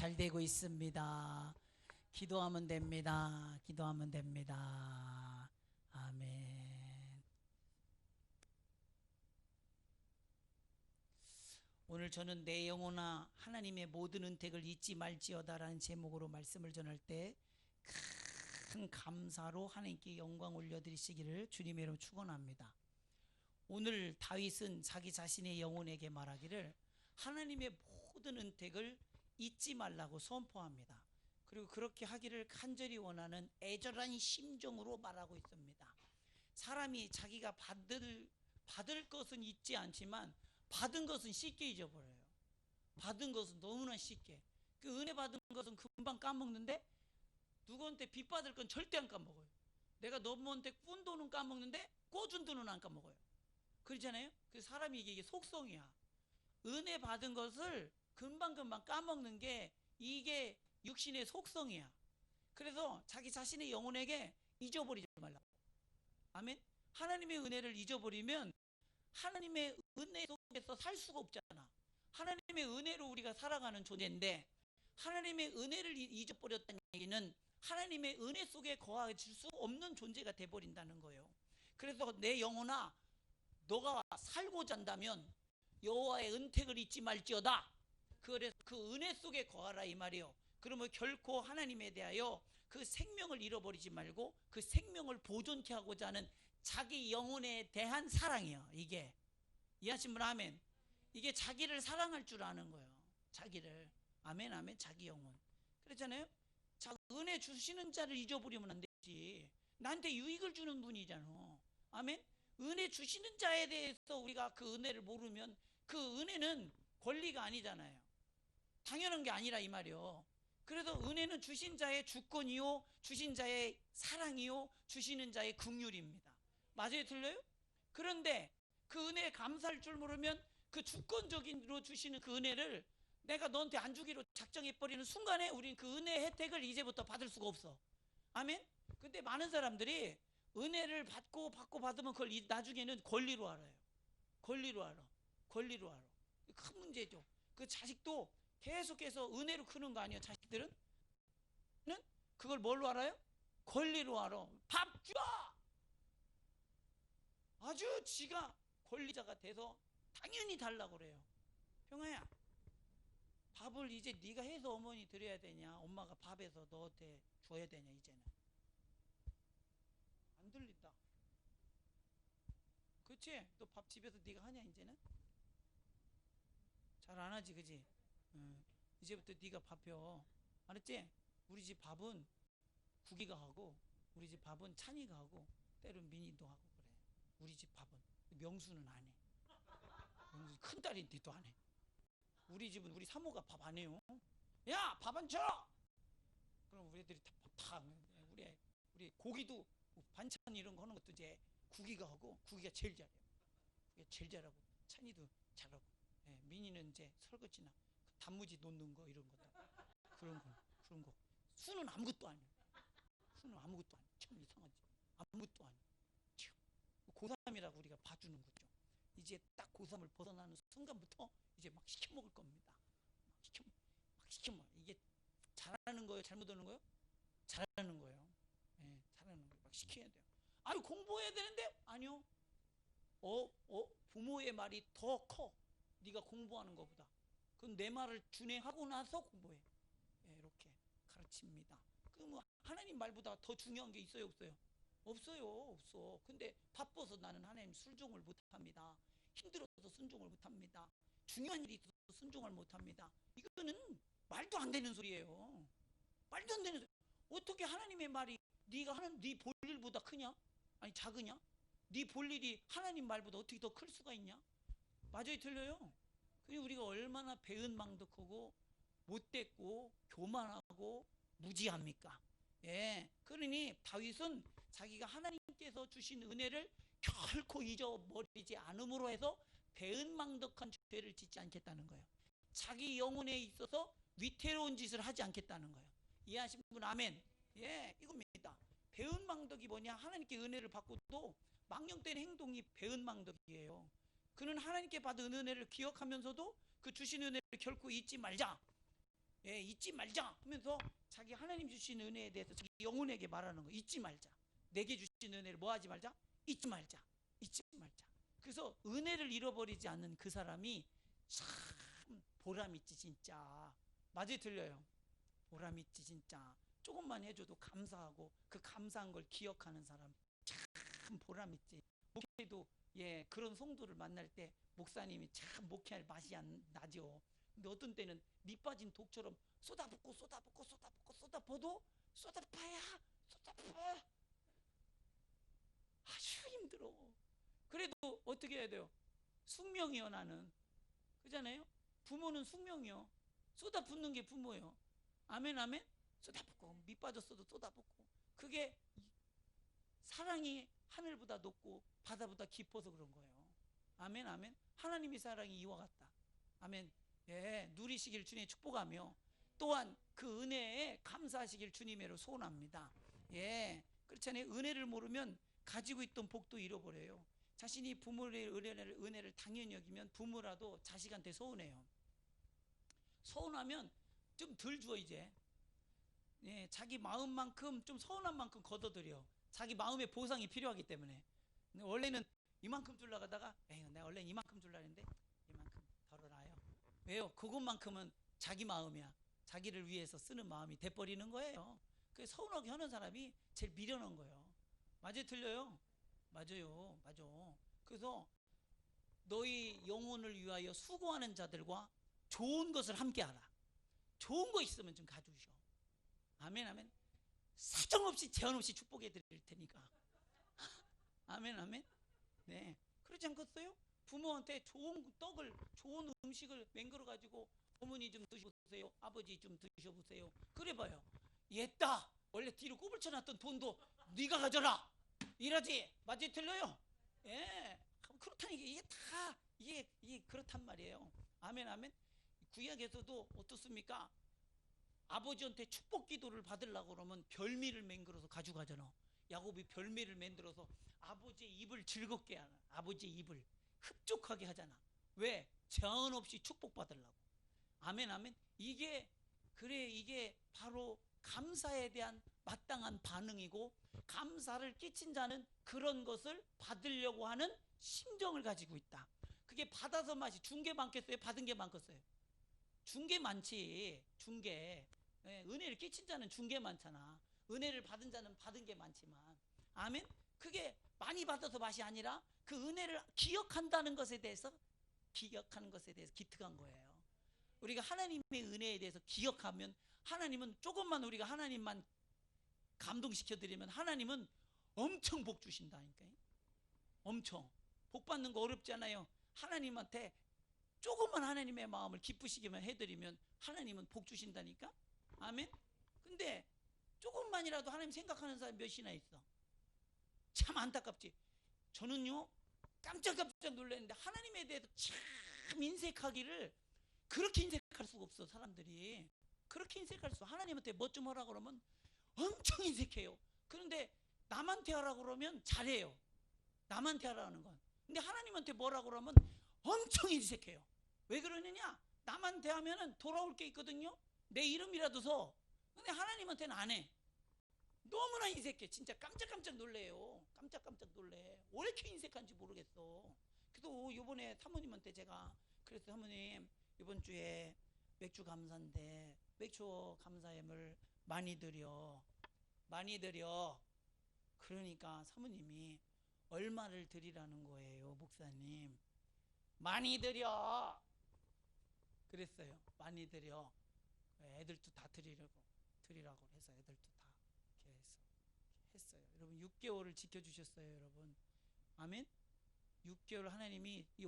잘 되고 있습니다. 기도하면 됩니다. 기도하면 됩니다. 아멘. 오늘 저는 내 영혼아 하나님의 모든 은택을 잊지 말지어다라는 제목으로 말씀을 전할 때 큰 감사로 하나님께 영광 올려드리시기를 주님의 이름으로 축원합니다. 오늘 다윗은 자기 자신의 영혼에게 말하기를 하나님의 모든 은택을 잊지 말라고 선포합니다. 그리고 그렇게 하기를 간절히 원하는 애절한 심정으로 말하고 있습니다. 사람이 자기가 받을 것은 잊지 않지만 받은 것은 쉽게 잊어버려요. 받은 것은 너무나 쉽게. 그 은혜 받은 것은 금방 까먹는데 누구한테 빚 받을 건 절대 안 까먹어요. 내가 너무한테 꾼 돈은 까먹는데 꿔준 돈은 안 까먹어요. 그렇잖아요. 그 사람이 이게 속성이야. 은혜 받은 것을 금방금방 까먹는 게 이게 육신의 속성이야. 그래서 자기 자신의 영혼에게 잊어버리지 말라고. 아멘. 하나님의 은혜를 잊어버리면 하나님의 은혜 속에서 살 수가 없잖아. 하나님의 은혜로 우리가 살아가는 존재인데 하나님의 은혜를 잊어버렸다는 얘기는 하나님의 은혜 속에 거하실 수 없는 존재가 돼버린다는 거예요. 그래서 내 영혼아 너가 살고자 한다면 여호와의 은택을 잊지 말지어다. 그래서 그 은혜 속에 거하라 이 말이요. 그러면 결코 하나님에 대하여 그 생명을 잃어버리지 말고 그 생명을 보존케 하고자 하는 자기 영혼에 대한 사랑이요. 이게 이해하신 분 아멘. 이게 자기를 사랑할 줄 아는 거예요. 자기를. 아멘 아멘. 자기 영혼. 그렇잖아요. 자, 은혜 주시는 자를 잊어버리면 안 되지. 나한테 유익을 주는 분이잖아. 아멘. 은혜 주시는 자에 대해서 우리가 그 은혜를 모르면 그 은혜는 권리가 아니잖아요. 당연한 게 아니라 이 말이요. 그래서 은혜는 주신 자의 주권이요, 주신 자의 사랑이요, 주시는 자의 긍휼입니다. 맞아요, 틀려요? 그런데 그 은혜에 감사할 줄 모르면 그 주권적인으로 주시는 그 은혜를 내가 너한테 안 주기로 작정해버리는 순간에 우리는 그 은혜의 혜택을 이제부터 받을 수가 없어. 아멘? 근데 많은 사람들이 은혜를 받으면 그걸 나중에는 권리로 알아요. 권리로 알아. 권리로 알아. 큰 문제죠. 그 자식도 계속해서 은혜로 크는 거 아니에요, 자식들은? 그걸 뭘로 알아요? 권리로 알아. 밥 줘! 아주 지가 권리자가 돼서 당연히 달라고 그래요. 평아야, 밥을 이제 네가 해서 어머니 드려야 되냐? 엄마가 밥해서 너한테 줘야 되냐 이제는? 안 들린다. 그치? 또 밥 집에서 네가 하냐 이제는? 잘 안 하지 그지? 이제부터 네가 밥해. 알았지? 우리 집 밥은 구기가 하고 우리 집 밥은 찬이가 하고 때론 민이도 하고 그래. 우리 집 밥은. 명수는 안 해. 명수 큰딸인데도 안 해. 우리 집은 우리 사모가 밥 안 해요. 야, 밥 안 줘! 그럼 우리 애들이 다 우리 고기도 반찬 이런 거 하는 것도 이제 구기가 하고 구기가 제일 잘해요. 구기가 제일 잘하고 찬이도 잘하고. 예, 민이는 이제 설거지나 단무지 놓는 거 이런 것도 그런 거. 수는 아무것도 안 해. 수는 아무것도 안 해. 참 이상하지. 아무것도 안 해. 고3이라고 우리가 봐주는 거죠. 이제 딱 고3을 벗어나는 순간부터 이제 막 시켜 먹을 겁니다. 막 시켜 먹어. 이게 잘하는 거예요? 잘못하는 거예요? 잘하는 거예요. 예, 잘하는 거예요. 막 시켜야 돼요. 아유 공부해야 되는데 아니요. 부모의 말이 더 커. 네가 공부하는 것보다. 그건 내 말을 준행하고 나서 공부해. 예, 이렇게 가르칩니다. 그 뭐 하나님 말보다 더 중요한 게 있어요, 없어요? 없어요, 없어. 근데 바빠서 나는 하나님 순종을 못합니다. 힘들어서 순종을 못합니다. 중요한 일이 있어서 순종을 못합니다. 이거는 말도 안 되는 소리예요. 말도 안 되는 소리. 어떻게 하나님의 말이 네가 하는 네 볼일보다 크냐? 아니 작으냐? 네 볼일이 하나님 말보다 어떻게 더 클 수가 있냐? 맞아요, 틀려요? 그게 우리가 얼마나 배은망덕하고 못됐고 교만하고 무지합니까? 예, 그러니 다윗은 자기가 하나님께서 주신 은혜를 결코 잊어버리지 않음으로 해서 배은망덕한 죄를 짓지 않겠다는 거예요. 자기 영혼에 있어서 위태로운 짓을 하지 않겠다는 거예요. 이해하신 분 아멘. 예, 이겁니다. 배은망덕이 뭐냐? 하나님께 은혜를 받고도 망령된 행동이 배은망덕이에요. 그는 하나님께 받은 은혜를 기억하면서도 그 주신 은혜를 결코 잊지 말자. 예, 잊지 말자 하면서 자기 하나님 주신 은혜에 대해서 자기 영혼에게 말하는 거. 잊지 말자. 내게 주신 은혜를 뭐 하지 말자? 잊지 말자. 잊지 말자. 그래서 은혜를 잃어버리지 않는 그 사람이 참 보람있지 진짜. 맞아요, 틀려요? 보람있지 진짜. 조금만 해줘도 감사하고 그 감사한 걸 기억하는 사람 참 보람있지. 목회도 예, 그런 성도를 만날 때 목사님이 참 목회할 맛이 안 나죠. 근데 어떤 때는 밑 빠진 독처럼 쏟아붓고 쏟아붓고 쏟아붓고 쏟아부어도 쏟아파야 아주 힘들어. 그래도 어떻게 해야 돼요? 숙명이요 나는. 그잖아요. 부모는 숙명이요. 쏟아붓는 게 부모예요. 아멘 아멘. 쏟아붓고 밑 빠졌어도 쏟아붓고. 그게 사랑이 하늘보다 높고 바다보다 깊어서 그런 거예요. 아멘 아멘. 하나님의 사랑이 이와 같다. 아멘. 예, 누리시길 주님의 축복하며 또한 그 은혜에 감사하시길 주님으로 소원합니다. 예, 그렇잖아요. 은혜를 모르면 가지고 있던 복도 잃어버려요. 자신이 부모의 은혜를 당연히 여기면 부모라도 자식한테 서운해요. 서운하면 좀 덜 줘 이제. 예, 자기 마음만큼 좀 서운한 만큼 걷어들여. 자기 마음의 보상이 필요하기 때문에. 원래는 이만큼 주려고 하다가 에휴 내가 원래 이만큼 주려고 했는데 이만큼 덜어놔요. 왜요? 그것만큼은 자기 마음이야. 자기를 위해서 쓰는 마음이 돼버리는 거예요. 그 서운하게 하는 사람이 제일 미련한 거예요. 맞아요, 틀려요? 맞아요, 맞아. 그래서 너희 영혼을 위하여 수고하는 자들과 좋은 것을 함께하라. 좋은 거 있으면 좀 가져오셔. 아멘 아멘. 사정없이 제한 없이 축복해 드릴 테니까. 아멘 아멘. 네, 그렇지 않겠어요? 부모한테 좋은 떡을 좋은 음식을 맹글어 가지고 어머니 좀 드셔보세요, 아버지 좀 드셔보세요. 그래봐요. 얘다 원래 뒤로 꼬불쳐놨던 돈도 네가 가져라 이러지. 맞지 틀려요? 예, 그렇다니까. 이게 다 이게 그렇단 말이에요. 아멘 아멘. 구약에서도 어떻습니까? 아버지한테 축복 기도를 받으려고 그러면 별미를 맹글어서 가져가잖아. 야곱이 별미를 만들어서 아버지의 입을 즐겁게 하는, 아버지의 입을 흡족하게 하잖아. 왜? 제한 없이 축복받으려고. 아멘 아멘. 이게 그래, 이게 바로 감사에 대한 마땅한 반응이고, 감사를 끼친 자는 그런 것을 받으려고 하는 심정을 가지고 있다. 그게 받아서 맛이 준 게 많겠어요? 받은 게 많겠어요? 준 게 많지. 준 게. 예, 은혜를 끼친 자는 준 게 많잖아. 은혜를 받은 자는 받은 게 많지만. 아멘. 그게 많이 받아서 맛이 아니라 그 은혜를 기억한다는 것에 대해서 기특한 거예요. 우리가 하나님의 은혜에 대해서 기억하면, 하나님은 조금만 우리가 하나님만 감동시켜 드리면 하나님은 엄청 복 주신다니까요. 엄청 복 받는 거 어렵지 않아요. 하나님한테 조금만 하나님의 마음을 기쁘시게만 해드리면 하나님은 복 주신다니까. 아멘. 근데 조금만이라도 하나님 생각하는 사람이 몇이나 있어. 참 안타깝지. 저는요 깜짝깜짝 놀랐는데 하나님에 대해서 참 인색하기를, 그렇게 인색할 수가 없어. 사람들이 그렇게 인색할 수. 하나님한테 뭐 좀 하라고 그러면 엄청 인색해요. 그런데 남한테 하라고 그러면 잘해요. 남한테 하라는 건. 근데 하나님한테 뭐라고 그러면 엄청 인색해요. 왜 그러느냐? 남한테 하면은 돌아올 게 있거든요. 내 이름이라도 서. 근데 하나님한테는 안 해. 너무나 인색해. 진짜 깜짝깜짝 놀래요. 깜짝깜짝 놀래. 왜 이렇게 인색한지 모르겠어. 그래도 요번에 사모님한테 제가 그래서 사모님 이번 주에 맥주 감사인데 맥주 감사함을 많이 드려. 그러니까 사모님이 얼마를 드리라는 거예요, 목사님. 많이 드려. 그랬어요. 많이 드려. 애들도 다 드리라고 해서 애들도 다 이렇게 했어요. 여러분 6개월을 지켜주셨어요, 여러분. 아멘. 6개월 하나님이 이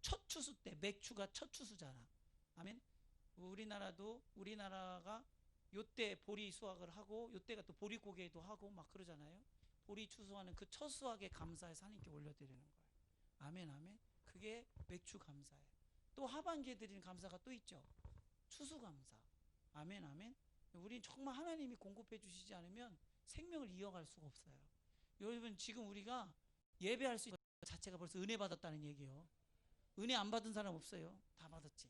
첫 추수 때, 맥주가 첫 추수잖아. 아멘. 우리나라가 요때 보리 수확을 하고 요때가 또 보리고개도 하고 막 그러잖아요. 보리 추수하는 그 첫 수확에 감사해서 하나님께 올려드리는 거예요. 아멘 아멘. 그게 맥주 감사예요. 또 하반기에 드리는 감사가 또 있죠. 추수감사. 아멘 아멘. 우리 정말 하나님이 공급해 주시지 않으면 생명을 이어갈 수가 없어요. 여러분 지금 우리가 예배할 수 있는 것 자체가 벌써 은혜 받았다는 얘기예요. 은혜 안 받은 사람 없어요. 다 받았지.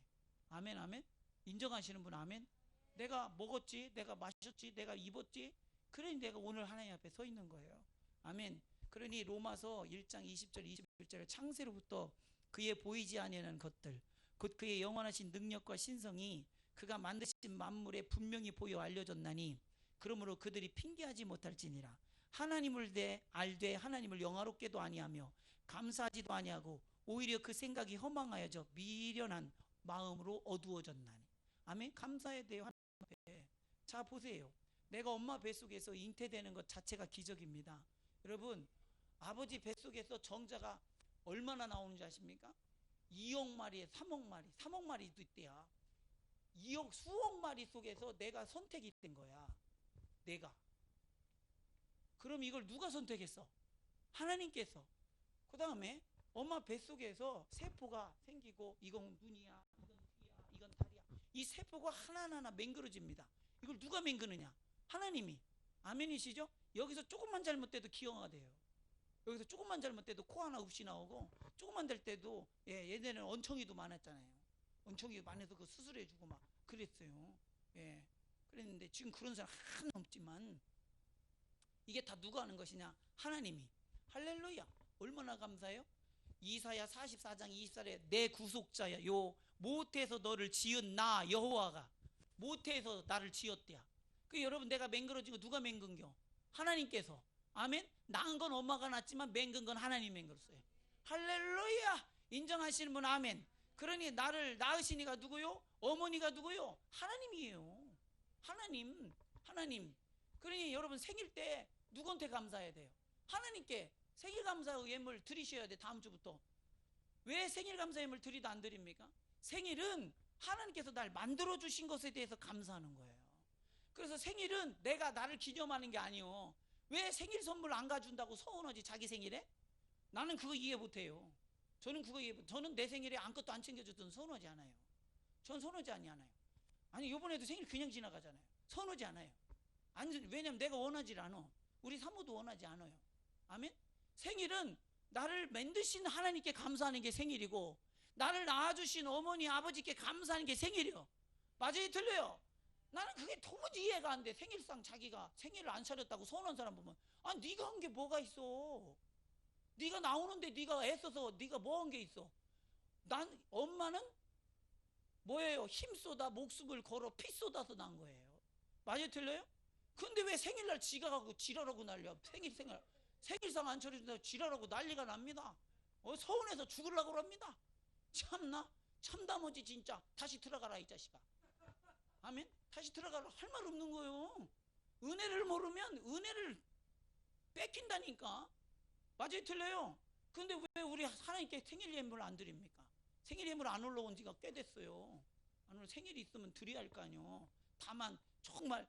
아멘 아멘. 인정하시는 분 아멘. 내가 먹었지, 내가 마셨지, 내가 입었지. 그러니 내가 오늘 하나님 앞에 서 있는 거예요. 아멘. 그러니 로마서 1장 20절 21절에 창세로부터 그의 보이지 아니하는 것들 곧 그의 영원하신 능력과 신성이 그가 만드신 만물에 분명히 보여 알려졌나니 그러므로 그들이 핑계하지 못할지니라. 하나님을 알되 하나님을 영화롭게도 아니하며 감사하지도 아니하고 오히려 그 생각이 허망하여져 미련한 마음으로 어두워졌나니. 아멘. 감사해야 돼요. 하나님 앞에. 자 보세요. 내가 엄마 뱃속에서 잉태되는 것 자체가 기적입니다. 여러분, 아버지 뱃속에서 정자가 얼마나 나오는지 아십니까? 2억 마리에 3억 마리, 3억 마리도 있대야. 2억 수억 마리 속에서 내가 선택이 된 거야. 내가. 그럼 이걸 누가 선택했어? 하나님께서. 그 다음에 엄마 뱃속에서 세포가 생기고 이건 눈이야, 이건 귀야, 이건 다리야. 이 세포가 하나하나 맹그러집니다. 이걸 누가 맹그느냐? 하나님이. 아멘이시죠? 여기서 조금만 잘못돼도 기형아가 돼요. 여기서 조금만 잘못돼도 코 하나 없이 나오고 조금만 될 때도 예전에는 언청이도 많았잖아요. 언청이 많아서 그 수술해주고 막 그랬어요. 예, 그랬는데 지금 그런 사람 하나 없지만 이게 다 누가 하는 것이냐? 하나님이. 할렐루야. 얼마나 감사해요? 이사야 44장 24절에 내 구속자야 요 모태에서 너를 지은 나 여호와가 모태에서 나를 지었대야. 그 여러분 내가 맹그러진 거 누가 맹근겨? 하나님께서. 아멘. 낳은 건 엄마가 낳았지만 맹근 건 하나님 맹글었어요. 할렐루야. 인정하시는 분 아멘. 그러니 나를 낳으신 이가 누구요? 어머니가 누구요? 하나님이에요. 하나님. 그러니 여러분 생일 때 누구한테 감사해야 돼요? 하나님께 생일 감사 예물 드리셔야 돼. 다음 주부터. 왜 생일 감사 예물 드리도 안 드립니까? 생일은 하나님께서 날 만들어 주신 것에 대해서 감사하는 거예요. 그래서 생일은 내가 나를 기념하는 게 아니요. 왜 생일 선물 안 가준다고 서운하지 자기 생일에? 나는 그거 이해 못해요. 저는 내 생일에 아무것도 안 챙겨줬던 서운하지 않아요. 전 서운하지 않아요. 아니 요번에도 생일 그냥 지나가잖아요. 서운하지 않아요. 왜냐면 내가 원하지 않아. 우리 사모도 원하지 않아요. 아멘? 생일은 나를 만드신 하나님께 감사하는 게 생일이고 나를 낳아주신 어머니 아버지께 감사하는 게 생일이요. 맞아요? 틀려요? 나는 그게 도무지 이해가 안 돼. 생일상 자기가 생일을 안 차렸다고 서운한 사람 보면 네가 한 게 뭐가 있어. 네가 나오는데 네가 애써서 네가 뭐 한 게 있어. 엄마는 뭐예요? 힘쏟아 목숨을 걸어 피 쏟아서 난 거예요. 맞아요? 틀려요? 근데 왜 생일날 지가 가고 지랄하고 난리야. 생일상 안 차려준다고 지랄하고 난리가 납니다. 서운해서 죽으려고 합니다. 참나 참다머지 진짜. 다시 들어가라 이 자식아. 아멘. 다시 들어가라. 할 말 없는 거예요. 은혜를 모르면 은혜를 뺏긴다니까. 맞아요? 틀려요? 근데 왜 우리 하나님께 생일 예물을 안 드립니까? 생일 예물 안 올라온 지가 꽤 됐어요. 생일이 있으면 드려야 할 거 아니요. 다만 정말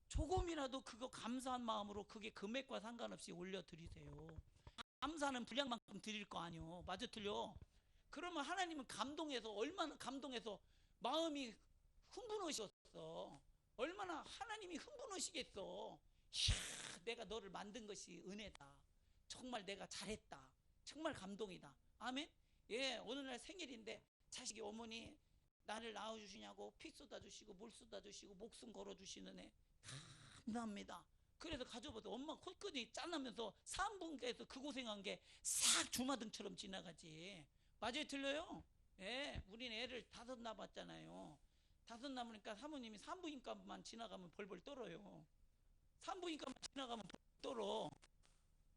조금이라도 그거 감사한 마음으로 그게 금액과 상관없이 올려드리세요. 감사는 분량만큼 드릴 거 아니요. 맞아 틀려? 그러면 하나님은 감동해서 얼마나 감동해서 마음이 흥분하셨어. 얼마나 하나님이 흥분하시겠어. 이야, 내가 너를 만든 것이 은혜다. 정말 내가 잘했다. 정말 감동이다. 아멘. 예, 어느 날 생일인데 자식이 어머니 나를 낳아주시냐고 피 쏟아주시고 물 쏟아주시고 목숨 걸어주시는 애 감사합니다. 그래서 가져봐서 엄마 코끝이 짠하면서 3분께서 그 고생한 게 싹 주마등처럼 지나가지. 맞아요? 틀려요? 예, 우린 애를 5 낳았잖아요. 5 낳으니까 사모님이 산부인과만 지나가면 벌벌 떨어요. 산부인과만 지나가면 벌벌 떨어.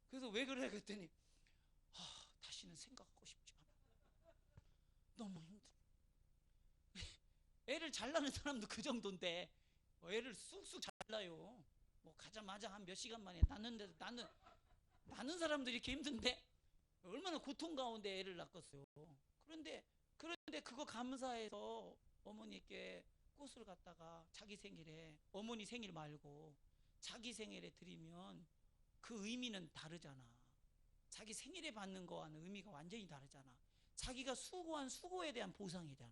그래서 왜 그래 그랬더니 다시는 생각하고 싶지 않아. 너무 힘들어. 애를 잘 낳는 사람도 그 정도인데 애를 쑥쑥 잘 낳아요. 가자마자 한 몇 시간 만에 낳는데 낳는 사람들이 이렇게 힘든데 얼마나 고통 가운데 애를 낳겠어요. 그런데 그거 감사해서 어머니께 꽃을 갖다가 자기 생일에 어머니 생일 말고 자기 생일에 드리면 그 의미는 다르잖아. 자기 생일에 받는 거와는 의미가 완전히 다르잖아. 자기가 수고한 수고에 대한 보상이잖아.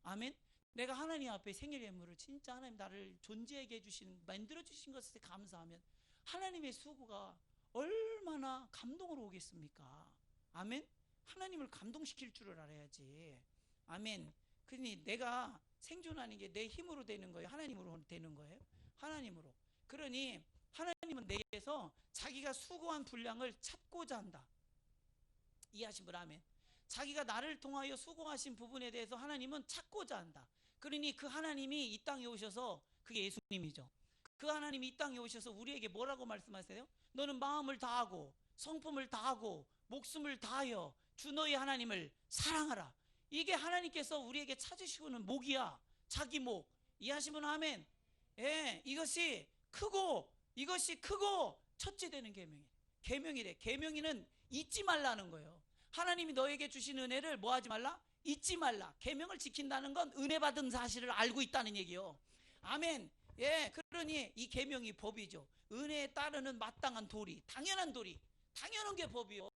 아멘. 내가 하나님 앞에 생일 예물을 진짜 하나님 나를 존재하게 해주신 만들어 주신 것에 감사하면 하나님의 수고가 얼마나 감동으로 오겠습니까? 아멘. 하나님을 감동시킬 줄을 알아야지. 아멘. 그러니 내가 생존하는 게 내 힘으로 되는 거예요? 하나님으로 되는 거예요? 하나님으로. 그러니 하나님은 내게서 자기가 수고한 분량을 찾고자 한다. 이해하신 분 아멘. 자기가 나를 통하여 수고하신 부분에 대해서 하나님은 찾고자 한다. 그러니 그 하나님이 이 땅에 오셔서, 그게 예수님이죠. 그 하나님이 이 땅에 오셔서 우리에게 뭐라고 말씀하세요? 너는 마음을 다하고 성품을 다하고 목숨을 다하여 주 너희 하나님을 사랑하라. 이게 하나님께서 우리에게 찾으시고는 목이야. 자기 목. 이해하시면 아멘. 예, 이것이 크고 첫째 되는 계명이에요. 계명이래. 계명이는 잊지 말라는 거예요. 하나님이 너에게 주신 은혜를 뭐 하지 말라? 잊지 말라. 계명을 지킨다는 건 은혜 받은 사실을 알고 있다는 얘기요. 아멘. 예, 그러니 이 계명이 법이죠. 은혜에 따르는 마땅한 도리, 당연한 도리, 당연한 게 법이요.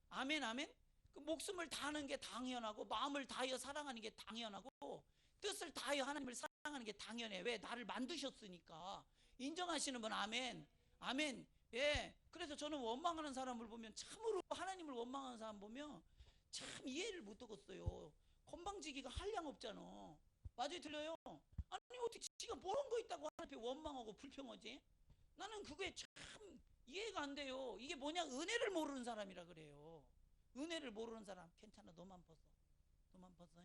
아멘, 아멘. 그 목숨을 다하는 게 당연하고, 마음을 다하여 사랑하는 게 당연하고, 뜻을 다하여 하나님을 사랑하는 게 당연해. 왜? 나를 만드셨으니까. 인정하시는 분 아멘. 아멘. 예. 그래서 저는 원망하는 사람을 보면, 참으로 하나님을 원망하는 사람 보면 참 이해를 못 하겠어요. 건방지기가 한량없잖아. 맞아요, 틀려요? 아니 어떻게 지가 모르는 거 있다고 하나님 앞에 원망하고 불평하지? 나는 그게 참 이해가 안 돼요. 이게 뭐냐? 은혜를 모르는 사람이라 그래요. 은혜를 모르는 사람. 괜찮아, 너만 벗어. 너만 벗어.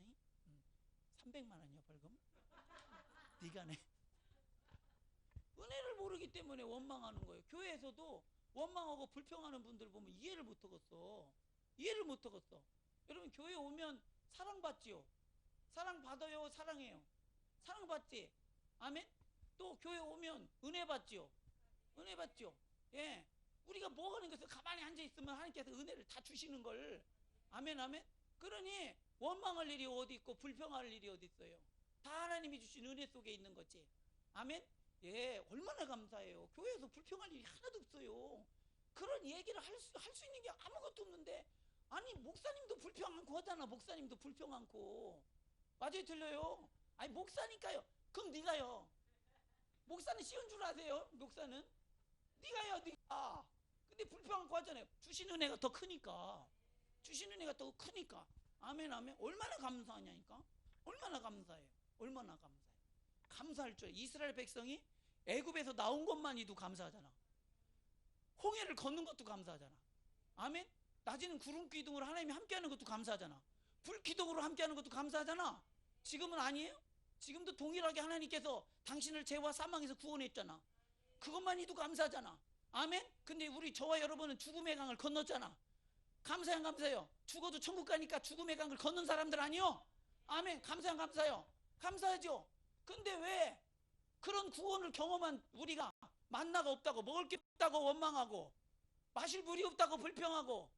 300만 원이야 벌금. 네가 내. 은혜를 모르기 때문에 원망하는 거예요. 교회에서도 원망하고 불평하는 분들 보면 이해를 못 하겠어. 이해를 못 하겠어. 여러분 교회 오면 사랑받지요. 사랑받아요. 사랑해요. 사랑받지. 아멘. 또 교회 오면 은혜 받지요. 은혜 받지요. 예. 우리가 뭐 하는 것을 가만히 앉아 있으면 하나님께서 은혜를 다 주시는 걸. 아멘, 아멘. 그러니 원망할 일이 어디 있고 불평할 일이 어디 있어요? 다 하나님이 주신 은혜 속에 있는 거지. 아멘. 예, 얼마나 감사해요. 교회에서 불평할 일이 하나도 없어요. 그런 얘기를 할 수 있는 게 아무것도 없는데, 아니 목사님도 불평 않고 하잖아. 목사님도 불평 않고. 맞아요, 틀려요? 아니 목사니까요. 그럼 네가요. 목사는 쉬운 줄 아세요? 목사는 네가요, 네가. 근데 불평 않고 하잖아요. 주신 은혜가 더 크니까. 주신 은혜가 더 크니까. 아멘, 아멘. 얼마나 감사하냐니까. 얼마나 감사해요. 얼마나 감사해요. 감사할 줄. 이스라엘 백성이 애굽에서 나온 것만이도 감사하잖아. 홍해를 걷는 것도 감사하잖아. 아멘. 낮에는 구름 기둥으로 하나님이 함께하는 것도 감사하잖아. 불 기둥으로 함께하는 것도 감사하잖아. 지금은 아니에요? 지금도 동일하게 하나님께서 당신을 죄와 사망에서 구원했잖아. 그것만이도 감사하잖아. 아멘. 근데 우리 저와 여러분은 죽음의 강을 건넜잖아. 감사해요, 안 감사해요? 죽어도 천국 가니까 죽음의 강을 건넌 사람들 아니요? 아멘. 감사해요, 안 감사해요? 감사하죠. 근데 왜 그런 구원을 경험한 우리가 만나가 없다고, 먹을 게 없다고 원망하고, 마실 물이 없다고 불평하고,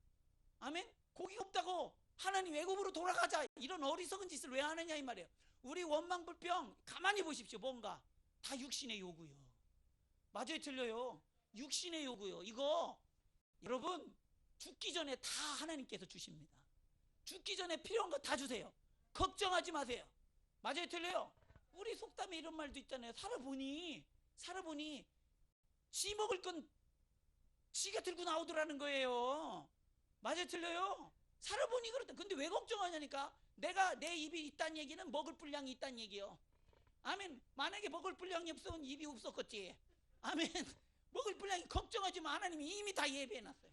아멘? 고기가 없다고 하나님 애굽으로 돌아가자, 이런 어리석은 짓을 왜 하느냐 이 말이에요. 우리 원망 불평 가만히 보십시오. 뭔가 다 육신의 요구요. 맞아요, 틀려요? 육신의 요구요. 이거 여러분 죽기 전에 다 하나님께서 주십니다. 죽기 전에 필요한 거 다 주세요. 걱정하지 마세요. 맞아요, 틀려요? 우리 속담에 이런 말도 있잖아요. 살아보니 지 먹을 건 지가 들고 나오더라는 거예요. 맞아요, 틀려요? 살아보니 그렇다. 근데 왜 걱정하냐니까. 내가 내 입이 있다는 얘기는 먹을 분량이 있다는 얘기요. 아멘. 만약에 먹을 분량이 없으면 입이 없었겠지. 아멘. 먹을 분량이 걱정하지 마. 하나님이 이미 다 예배해놨어요.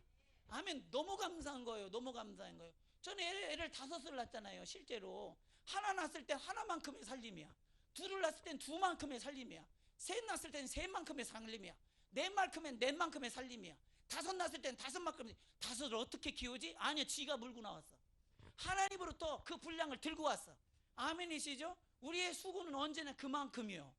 아멘. 너무 감사한 거예요. 너무 감사한 거예요. 저는 애를 5을 낳았잖아요. 실제로 하나 낳았을 땐 하나만큼의 살림이야. 둘을 낳았을 땐 두만큼의 살림이야. 셋 낳았을 땐 셋만큼의 살림이야. 넷만큼엔 넷만큼의 살림이야. 5 낳았을 땐 5만큼. 5을 어떻게 키우지? 아니요, 지가 물고 나왔어. 하나님으로부터 그 분량을 들고 왔어. 아멘이시죠? 우리의 수고는 언제나 그만큼이요.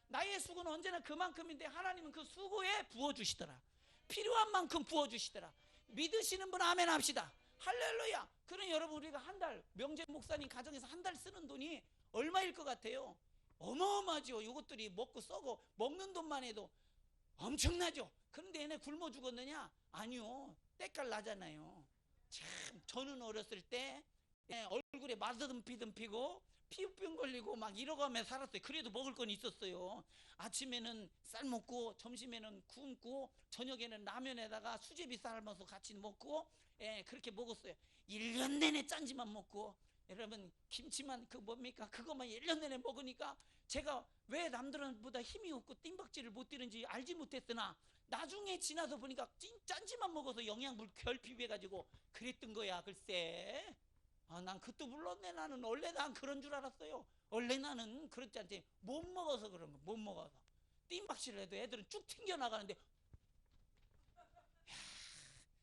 나의 수고는 언제나 그만큼인데 하나님은 그 수고에 부어주시더라. 필요한 만큼 부어주시더라. 믿으시는 분 아멘 합시다. 할렐루야. 그럼 여러분 우리가 한 달, 명재 목사님 가정에서 한 달 쓰는 돈이 얼마일 것 같아요? 어마어마하죠. 이것들이 먹고 썩어. 먹는 돈만 해도 엄청나죠. 그런데 얘네 굶어 죽었느냐? 아니요. 때깔 나잖아요. 참 저는 어렸을 때 얼굴에 마드듬 피고 피부병 걸리고 막 이러가며 살았어요. 그래도 먹을 건 있었어요. 아침에는 쌀 먹고, 점심에는 굶고, 저녁에는 라면에다가 수제비 삶아서 같이 먹고, 그렇게 먹었어요. 1년 내내 짠지만 먹고. 여러분 김치만 그 뭡니까? 그것만 1년 내내 먹으니까 제가 왜 남들보다 힘이 없고 띵박질을 못 뛰는지 알지 못했으나 나중에 지나서 보니까 짠지만 먹어서 영양분 결핍해가지고 그랬던 거야. 글쎄, 난 그것도 몰랐네. 나는 원래 난 그런 줄 알았어요. 원래 나는 그렇지 않지, 못 먹어서 그런 거. 못 먹어서 띵박질을 해도 애들은 쭉 튕겨나가는데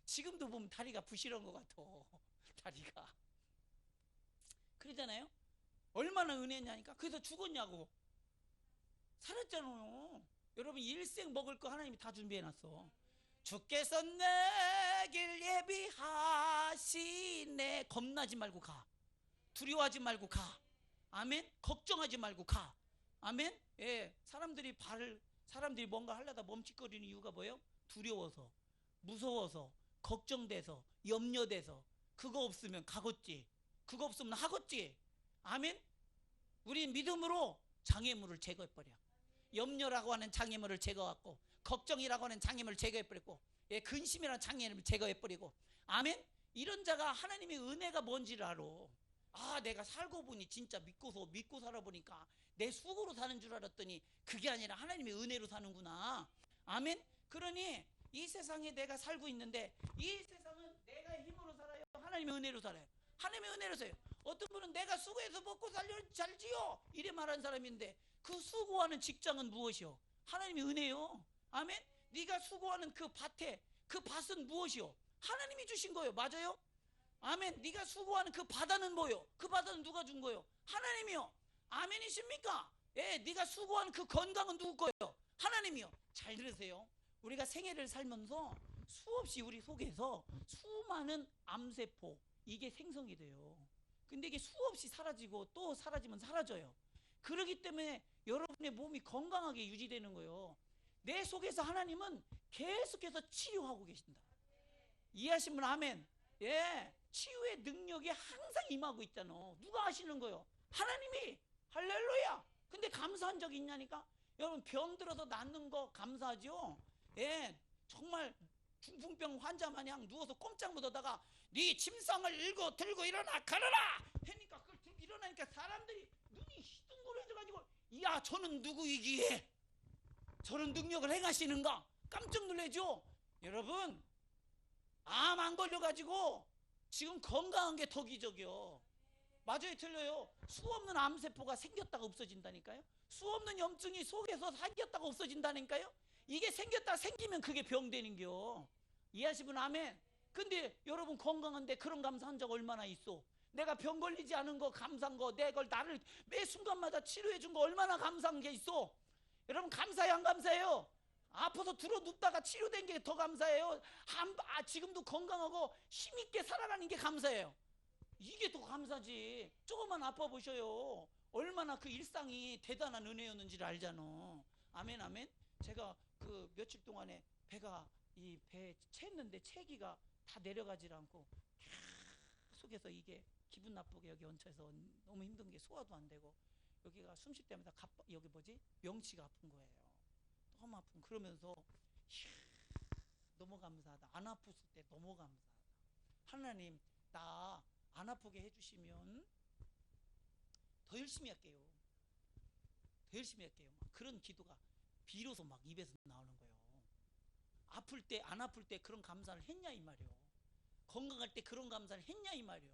지금도 보면 다리가 부실한 것 같아. 다리가 그러잖아요. 얼마나 은혜냐니까. 그래서 죽었냐고. 살았잖아요. 여러분 일생 먹을 거 하나님이 다 준비해놨어. 주께서 내 길 예비하시네. 겁나지 말고 가. 두려워하지 말고 가. 아멘. 걱정하지 말고 가. 아멘. 예, 사람들이 뭔가 하려다 멈칫거리는 이유가 뭐예요? 두려워서, 무서워서, 걱정돼서, 염려돼서. 그거 없으면 가겠지. 그거 없으면 하겠지. 아멘. 우리 믿음으로 장애물을 제거해버려. 염려라고 하는 장애물을 제거하고, 걱정이라고 하는 장애물을 제거해버리고, 예, 근심이라는 장애물을 제거해버리고. 아멘. 이런 자가 하나님의 은혜가 뭔지를 알아. 내가 살고 보니 진짜 믿고 살아보니까 내 수고로 사는 줄 알았더니 그게 아니라 하나님의 은혜로 사는구나. 아멘. 그러니 이 세상에 내가 살고 있는데 이 세상은 내가 힘으로 살아요, 하나님의 은혜로 살아요? 하나님의 은혜로 살아요. 어떤 분은 내가 수고해서 먹고 살지요 이래 말하는 사람인데 그 수고하는 직장은 무엇이요? 하나님의 은혜요. 아멘. 네가 수고하는 그 밭은 무엇이요? 하나님이 주신 거예요. 맞아요? 아멘. 네가 수고하는 그 바다는 뭐요? 그 바다는 누가 준 거요? 하나님이요. 아멘이십니까? 예, 네가 수고하는 그 건강은 누구 거요? 하나님이요. 잘 들으세요. 우리가 생애를 살면서 수없이 우리 속에서 수많은 암세포, 이게 생성이 돼요. 근데 이게 수없이 사라지고 또 사라지면 사라져요. 그렇기 때문에 여러분의 몸이 건강하게 유지되는 거예요. 내 속에서 하나님은 계속해서 치유하고 계신다. 이해하신 분 아멘. 예, 치유의 능력이 항상 임하고 있잖아. 누가 하시는 거요? 하나님이. 할렐루야. 근데 감사한 적 있냐니까. 여러분 병 들어서 낫는 거 감사하죠. 예, 정말 중풍병 환자 마냥 누워서 꼼짝 못하다가 네 침상을 들고 일어나 걸어라 하니까 그걸 들고 일어나니까 사람들이 눈이 희둥그레져가지고 야, 저는 누구이기에 저런 능력을 행하시는가 깜짝 놀라죠. 여러분 암 안 걸려가지고 지금 건강한 게 더 기적이요. 맞아요, 틀려요? 수 없는 암세포가 생겼다가 없어진다니까요. 수 없는 염증이 속에서 생겼다가 없어진다니까요. 이게 생기면 그게 병되는겨. 이해하시면 아멘. 근데 여러분 건강한데 그런 감사한 적 얼마나 있어? 내가 병 걸리지 않은 거 감사한 거, 나를 매 순간마다 치료해 준 거 얼마나 감사한 게 있어? 여러분 감사해요, 안 감사해요? 아파서 들어 눕다가 치료된 게 더 감사해요. 지금도 건강하고 힘있게 살아가는 게 감사해요. 이게 더 감사지. 조금만 아파 보셔요. 얼마나 그 일상이 대단한 은혜였는지를 알잖아. 아멘, 아멘. 제가 그 며칠 동안에 이 배 챘는데 채기가 다 내려가질 않고 계속해서 이게 기분 나쁘게 여기 얹혀서 너무 힘든 게 소화도 안 되고 여기가 숨 쉴 때마다 여기 명치가 아픈 거예요. 너무 아픈. 그러면서 너무 감사하다. 안 아팠을 때 너무 감사하다. 하나님 나 안 아프게 해주시면 더 열심히 할게요. 더 열심히 할게요. 막 그런 기도가 비로소 막 입에서 나오는 거예요. 아플 때 안 아플 때 그런 감사를 했냐 이 말이요. 건강할 때 그런 감사를 했냐 이 말이요.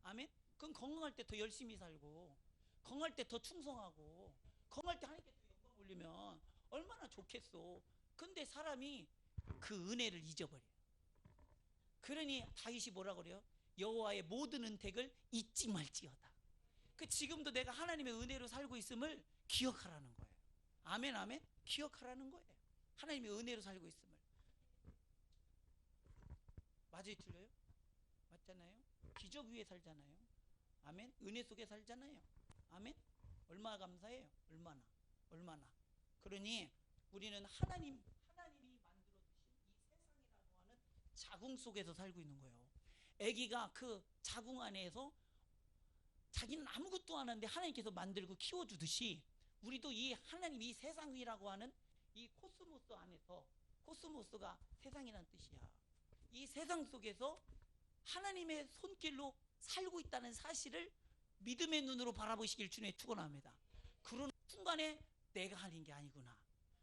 아멘. 그럼 건강할 때 더 열심히 살고 건강할 때 더 충성하고 건강할 때 하나님께 더 영광 올리면 얼마나 좋겠어. 근데 사람이 그 은혜를 잊어버려. 그러니 다윗이 뭐라 그래요? 여호와의 모든 은택을 잊지 말지어다. 지금도 내가 하나님의 은혜로 살고 있음을 기억하라는 거예요. 아멘, 아멘. 기억하라는 거예요. 하나님의 은혜로 살고 있음을. 맞아요, 틀려요? 맞잖아요. 기적 위에 살잖아요. 아멘. 은혜 속에 살잖아요. 아멘. 얼마나 감사해요. 얼마나. 그러니 우리는 하나님이 만들어 주신 이 세상이라고 하는 자궁 속에서 살고 있는 거예요. 아기가 그 자궁 안에서 자기는 아무것도 안 하는데 하나님께서 만들고 키워주듯이 우리도 이 하나님 이 세상이라고 하는 이 코스모스 안에서, 코스모스가 세상이란 뜻이야. 이 세상 속에서 하나님의 손길로 살고 있다는 사실을 믿음의 눈으로 바라보시길 주님의 축원합니다. 그런 순간에 내가 하는 게 아니구나,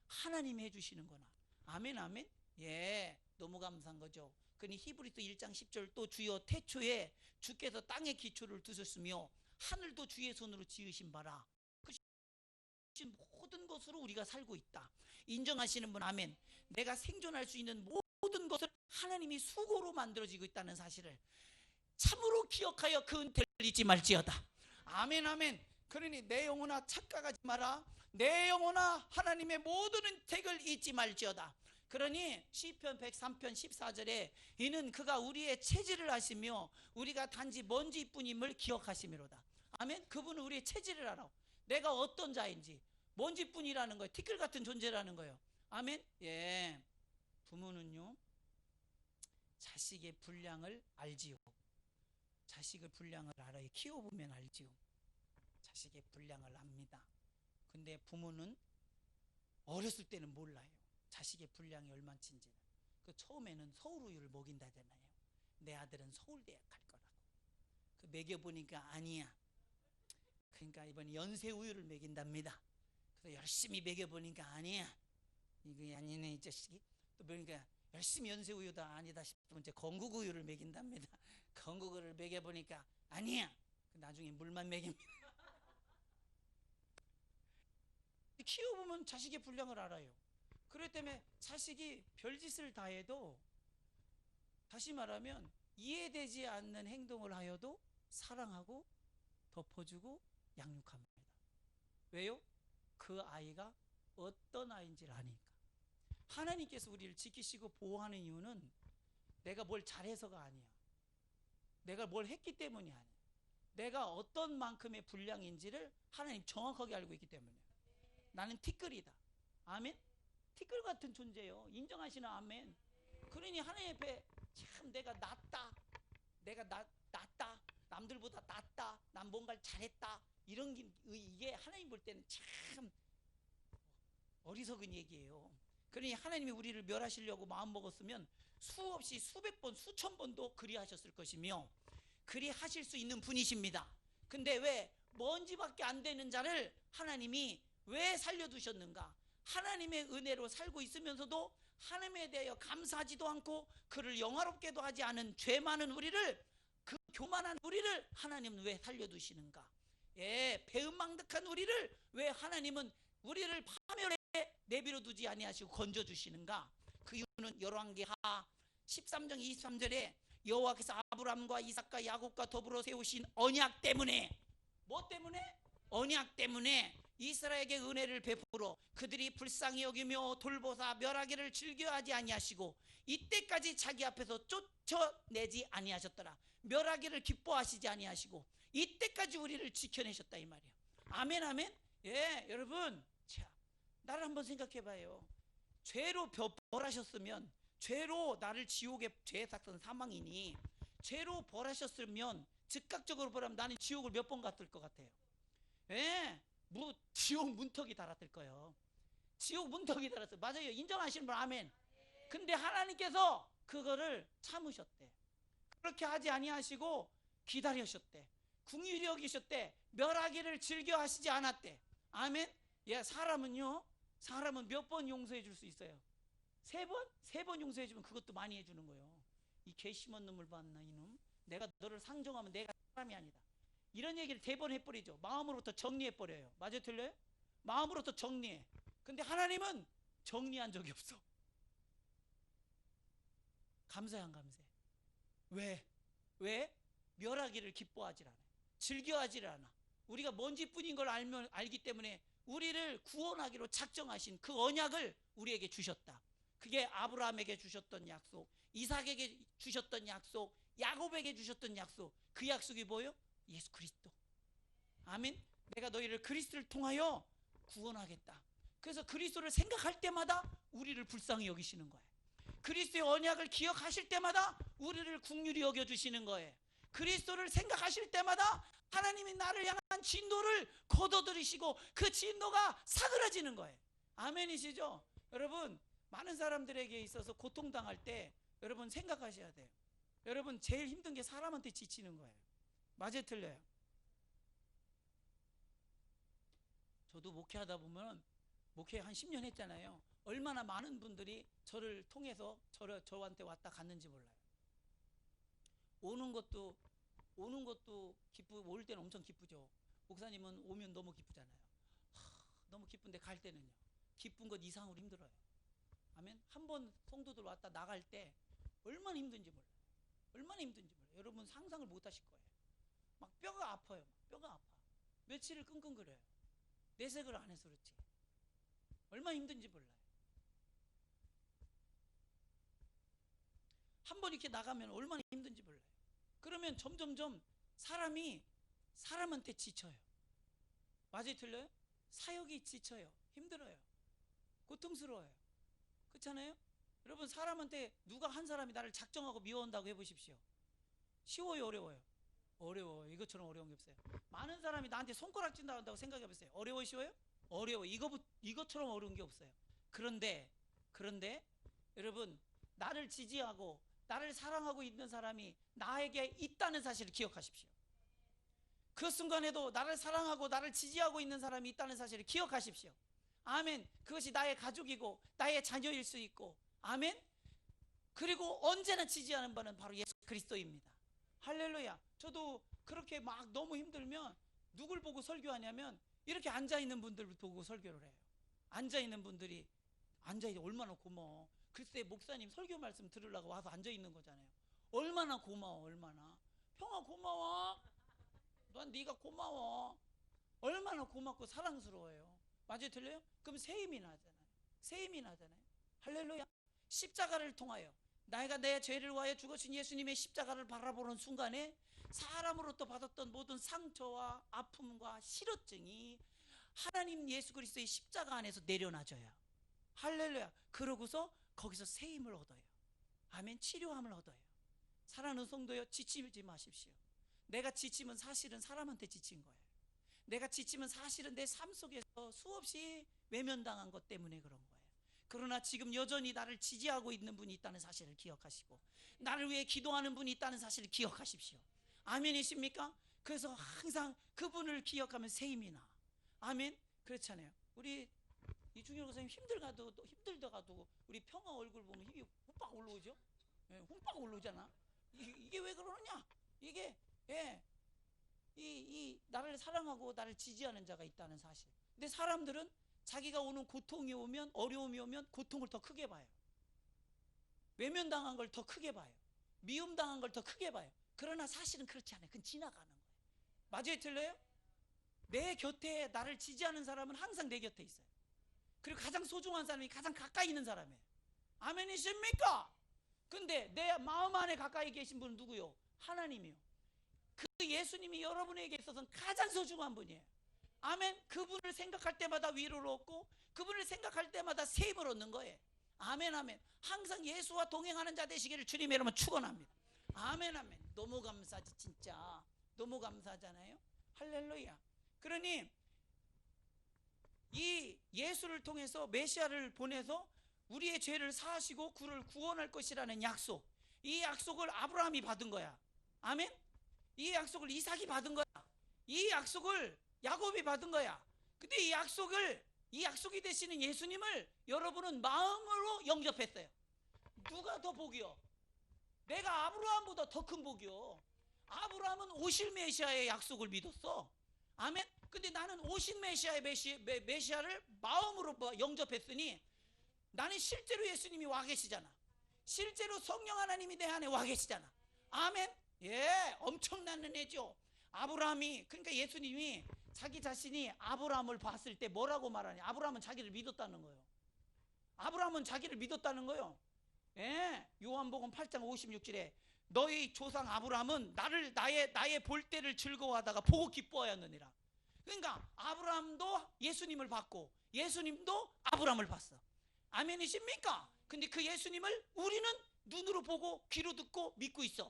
하나님이 해주시는 거나. 아멘 아멘. 예, 너무 감사한 거죠. 그러니 히브리서 1장 10절 또 주여 태초에 주께서 땅의 기초를 두셨으며 하늘도 주의 손으로 지으신 바라. 그 모든 것으로 우리가 살고 있다. 인정하시는 분 아멘. 내가 생존할 수 있는 모든 것을 하나님이 수고로 만들어지고 있다는 사실을 참으로 기억하여 그 은혜를 잊지 말지어다. 아멘 아멘. 그러니 내 영혼아 착각하지 마라. 내 영혼아 하나님의 모든 은택을 잊지 말지어다. 그러니 시편 103편 14절에 이는 그가 우리의 체질을 아시며 우리가 단지 먼지뿐임을 기억하시미로다. 아멘. 그분은 우리의 체질을 알아. 내가 어떤 자인지. 먼지뿐이라는 거예요. 티끌 같은 존재라는 거예요. 아멘. 예. 부모는요 자식의 분량을 알지요. 자식의 분량을 알아요. 키워보면 알지요. 자식의 분량을 압니다. 근데 부모는 어렸을 때는 몰라요. 자식의 분량이 얼마인지는. 그 처음에는 서울우유를 먹인다잖아요. 내 아들은 서울대학 갈 거라고. 그 먹여보니까 아니야. 그러니까 이번에 연세우유를 먹인답니다. 그래서 열심히 먹여보니까 아니야. 이거 아니네 이 자식이. 또 보니까 열심히 연세우유다 아니다 싶으면 이제 건국우유를 먹인답니다. 건국우유를 먹여보니까 아니야. 나중에 물만 먹입니다. 키워보면 자식의 분량을 알아요. 그렇기 때문에 자식이 별짓을 다 해도, 다시 말하면 이해되지 않는 행동을 하여도 사랑하고 덮어주고 양육합니다. 왜요? 그 아이가 어떤 아이인지를 아니까. 하나님께서 우리를 지키시고 보호하는 이유는 내가 뭘 잘해서가 아니야. 내가 뭘 했기 때문이 아니야. 내가 어떤 만큼의 분량인지를 하나님 정확하게 알고 있기 때문에. 나는 티끌이다. 아멘. 티끌 같은 존재요. 인정하시나 아멘. 그러니 하나님 앞에 참 내가 낫다, 내가 낫다, 남들보다 낫다, 난 뭔가를 잘했다, 이런 이게 하나님 볼 때는 참 어리석은 얘기예요. 그러니 하나님이 우리를 멸하시려고 마음 먹었으면 수없이 수백 번 수천 번도 그리하셨을 것이며 그리하실 수 있는 분이십니다. 근데 왜 먼지밖에 안 되는 자를 하나님이 왜 살려두셨는가? 하나님의 은혜로 살고 있으면서도 하나님에 대하여 감사하지도 않고 그를 영화롭게도 하지 않은 죄 많은 우리를, 그 교만한 우리를 하나님은 왜 살려두시는가? 예, 배은망덕한 우리를 왜 하나님은 우리를 파멸에 내버려 두지 아니하시고 건져주시는가? 그 이유는 열왕기하 13장 23절에 여호와께서 아브람과 이삭과 야곱과 더불어 세우신 언약 때문에, 뭐 때문에? 언약 때문에 이스라엘에게 은혜를 베풀어 그들이 불쌍히 여기며 돌보사 멸하기를 즐겨하지 아니하시고 이때까지 자기 앞에서 쫓아내지 아니하셨더라. 멸하기를 기뻐하시지 아니하시고 이때까지 우리를 지켜내셨다 이 말이에요. 아멘 아멘. 예, 여러분, 자, 나를 한번 생각해 봐요. 죄로 벌하셨으면, 죄로 나를 지옥에, 죄의 삭은 사망이니 죄로 벌하셨으면 즉각적으로 벌하면 나는 지옥을 몇 번 갔을 것 같아요. 예, 뭐 지옥 문턱이 달았을 거예요. 지옥 문턱이 달았어요. 맞아요. 인정하시는 분 아멘. 근데 하나님께서 그거를 참으셨대. 그렇게 하지 아니하시고 기다리셨대. 긍휼히 여기셨대. 멸하기를 즐겨 하시지 않았대. 아멘. 예, 사람은요, 사람은 몇 번 용서해 줄 수 있어요? 세 번? 세 번 용서해 주면 그것도 많이 해주는 거예요. 이 괘씸한 놈을 봤나 이놈. 내가 너를 상정하면 내가 사람이 아니다. 이런 얘기를 대번 해버리죠. 마음으로부터 정리해버려요. 맞아요 틀려요? 마음으로부터 정리해. 근데 하나님은 정리한 적이 없어. 감사해 안 감사해? 왜? 왜? 멸하기를 기뻐하지 않아. 즐겨하지 않아. 우리가 먼지뿐인 걸 알기 때문에 우리를 구원하기로 작정하신 그 언약을 우리에게 주셨다. 그게 아브라함에게 주셨던 약속, 이삭에게 주셨던 약속, 야곱에게 주셨던 약속. 그 약속이 뭐예요? 예수 그리스도. 아멘. 내가 너희를 그리스도를 통하여 구원하겠다. 그래서 그리스도를 생각할 때마다 우리를 불쌍히 여기시는 거예요. 그리스도의 언약을 기억하실 때마다 우리를 긍휼히 여겨주시는 거예요. 그리스도를 생각하실 때마다 하나님이 나를 향한 진노를 걷어들이시고 그 진노가 사그라지는 거예요. 아멘이시죠? 여러분, 많은 사람들에게 있어서 고통당할 때 여러분 생각하셔야 돼요. 여러분 제일 힘든 게 사람한테 지치는 거예요. 맞아요 틀려요? 저도 목회하다 보면 목회 한 10년 했잖아요. 얼마나 많은 분들이 저를 통해서 저한테 왔다 갔는지 몰라요. 오는 것도 올 때는 엄청 기쁘죠. 목사님은 오면 너무 기쁘잖아요. 너무 기쁜데 갈 때는요, 기쁜 것 이상으로 힘들어요. 아멘. 한 번 성도들 왔다 나갈 때 얼마나 힘든지 몰라요. 얼마나 힘든지 몰라요. 여러분 상상을 못 하실 거예요. 막 뼈가 아파요. 뼈가 아파. 며칠을 끙끙거려요. 내색을 안 해서 그렇지. 얼마나 힘든지 몰라요. 한 번 이렇게 나가면 얼마나 힘든지 몰라요. 그러면 점점점 사람이 사람한테 지쳐요. 맞아요, 틀려요? 사역이 지쳐요. 힘들어요. 고통스러워요. 그렇잖아요? 여러분 사람한테 누가 한 사람이 나를 작정하고 미워한다고 해보십시오. 쉬워요, 어려워요? 어려워요. 이것처럼 어려운 게 없어요. 많은 사람이 나한테 손가락질 한다고 생각해보세요. 어려워요, 쉬워요? 어려워. 이것처럼 어려운 게 없어요. 그런데 여러분 나를 지지하고 나를 사랑하고 있는 사람이 나에게 있다는 사실을 기억하십시오. 그 순간에도 나를 사랑하고 나를 지지하고 있는 사람이 있다는 사실을 기억하십시오. 아멘. 그것이 나의 가족이고 나의 자녀일 수 있고, 아멘. 그리고 언제나 지지하는 바는 바로 예수 그리스도입니다. 할렐루야. 저도 그렇게 막 너무 힘들면 누굴 보고 설교하냐면 이렇게 앉아있는 분들 보고 설교를 해요. 앉아있는 분들이 얼마나 고마워. 글쎄 목사님 설교 말씀 들으려고 와서 앉아있는 거잖아요. 얼마나 고마워. 얼마나 평화 고마워. 난 네가 고마워. 얼마나 고맙고 사랑스러워요. 맞아요, 틀려요? 그럼 새 힘이 나잖아요. 할렐루야. 십자가를 통하여 내가 내 죄를 위하여 죽으신 예수님의 십자가를 바라보는 순간에 사람으로부터 받았던 모든 상처와 아픔과 실어증이 하나님 예수 그리스도의 십자가 안에서 내려놔져요. 할렐루야. 그러고서 거기서 새 힘을 얻어요. 아멘. 치료함을 얻어요. 사랑하는 성도여, 지치지 마십시오. 내가 지치면 사실은 사람한테 지친 거예요. 내가 지치면 사실은 내 삶 속에서 수없이 외면당한 것 때문에 그런 거예요. 그러나 지금 여전히 나를 지지하고 있는 분이 있다는 사실을 기억하시고 나를 위해 기도하는 분이 있다는 사실을 기억하십시오. 아멘이십니까? 그래서 항상 그분을 기억하면 새 힘이 나. 아멘. 그렇잖아요. 우리 이중현 목사님 힘들다가도 우리 평화 얼굴 보면 힘이 훅박 올라오죠. 훅박 올라오잖아. 이게 왜 그러느냐? 이게 이 나를 사랑하고 나를 지지하는 자가 있다는 사실. 근데 사람들은 자기가 오는 고통이 오면, 어려움이 오면 고통을 더 크게 봐요. 외면당한 걸 더 크게 봐요. 미움당한 걸 더 크게 봐요. 그러나 사실은 그렇지 않아요. 그건 지나가는 거예요. 맞아요, 틀려요? 내 곁에 나를 지지하는 사람은 항상 내 곁에 있어요. 그리고 가장 소중한 사람이 가장 가까이 있는 사람이에요. 아멘이십니까? 근데 내 마음 안에 가까이 계신 분은 누구요? 하나님이요. 그 예수님이 여러분에게 있어서는 가장 소중한 분이에요. 아멘. 그분을 생각할 때마다 위로를 얻고 그분을 생각할 때마다 새 힘을 얻는 거예요. 아멘, 아멘. 항상 예수와 동행하는 자 되시기를 주님의 이름으로 축원합니다. 아멘, 아멘. 너무 감사하지. 진짜 너무 감사하잖아요. 할렐루야. 그러니 이 예수를 통해서 메시아를 보내서 우리의 죄를 사하시고 그를 구원할 것이라는 약속, 이 약속을 아브라함이 받은 거야. 아멘. 이 약속을 이삭이 받은 거야. 이 약속을 야곱이 받은 거야. 근데 이 약속이 되시는 예수님을 여러분은 마음으로 영접했어요. 누가 더 복이요? 내가 아브라함보다 더 큰 복이요. 아브라함은 오실 메시아의 약속을 믿었어. 아멘. 근데 나는 오신 메시아의 메시아를 마음으로 영접했으니 나는 실제로 예수님이 와 계시잖아. 실제로 성령 하나님이 내 안에 와 계시잖아. 아멘. 예, 엄청난 은혜죠. 아브라함이, 그러니까 예수님이 자기 자신이 아브라함을 봤을 때 뭐라고 말하냐? 아브라함은 자기를 믿었다는 거예요. 아브라함은 자기를 믿었다는 거예요. 예, 요한복음 8장 56절에 너희 조상 아브라함은 나의 볼 때를 즐거워하다가 보고 기뻐하였느니라. 그러니까 아브라함도 예수님을 봤고 예수님도 아브라함을 봤어. 아멘이십니까? 근데 그 예수님을 우리는 눈으로 보고 귀로 듣고 믿고 있어.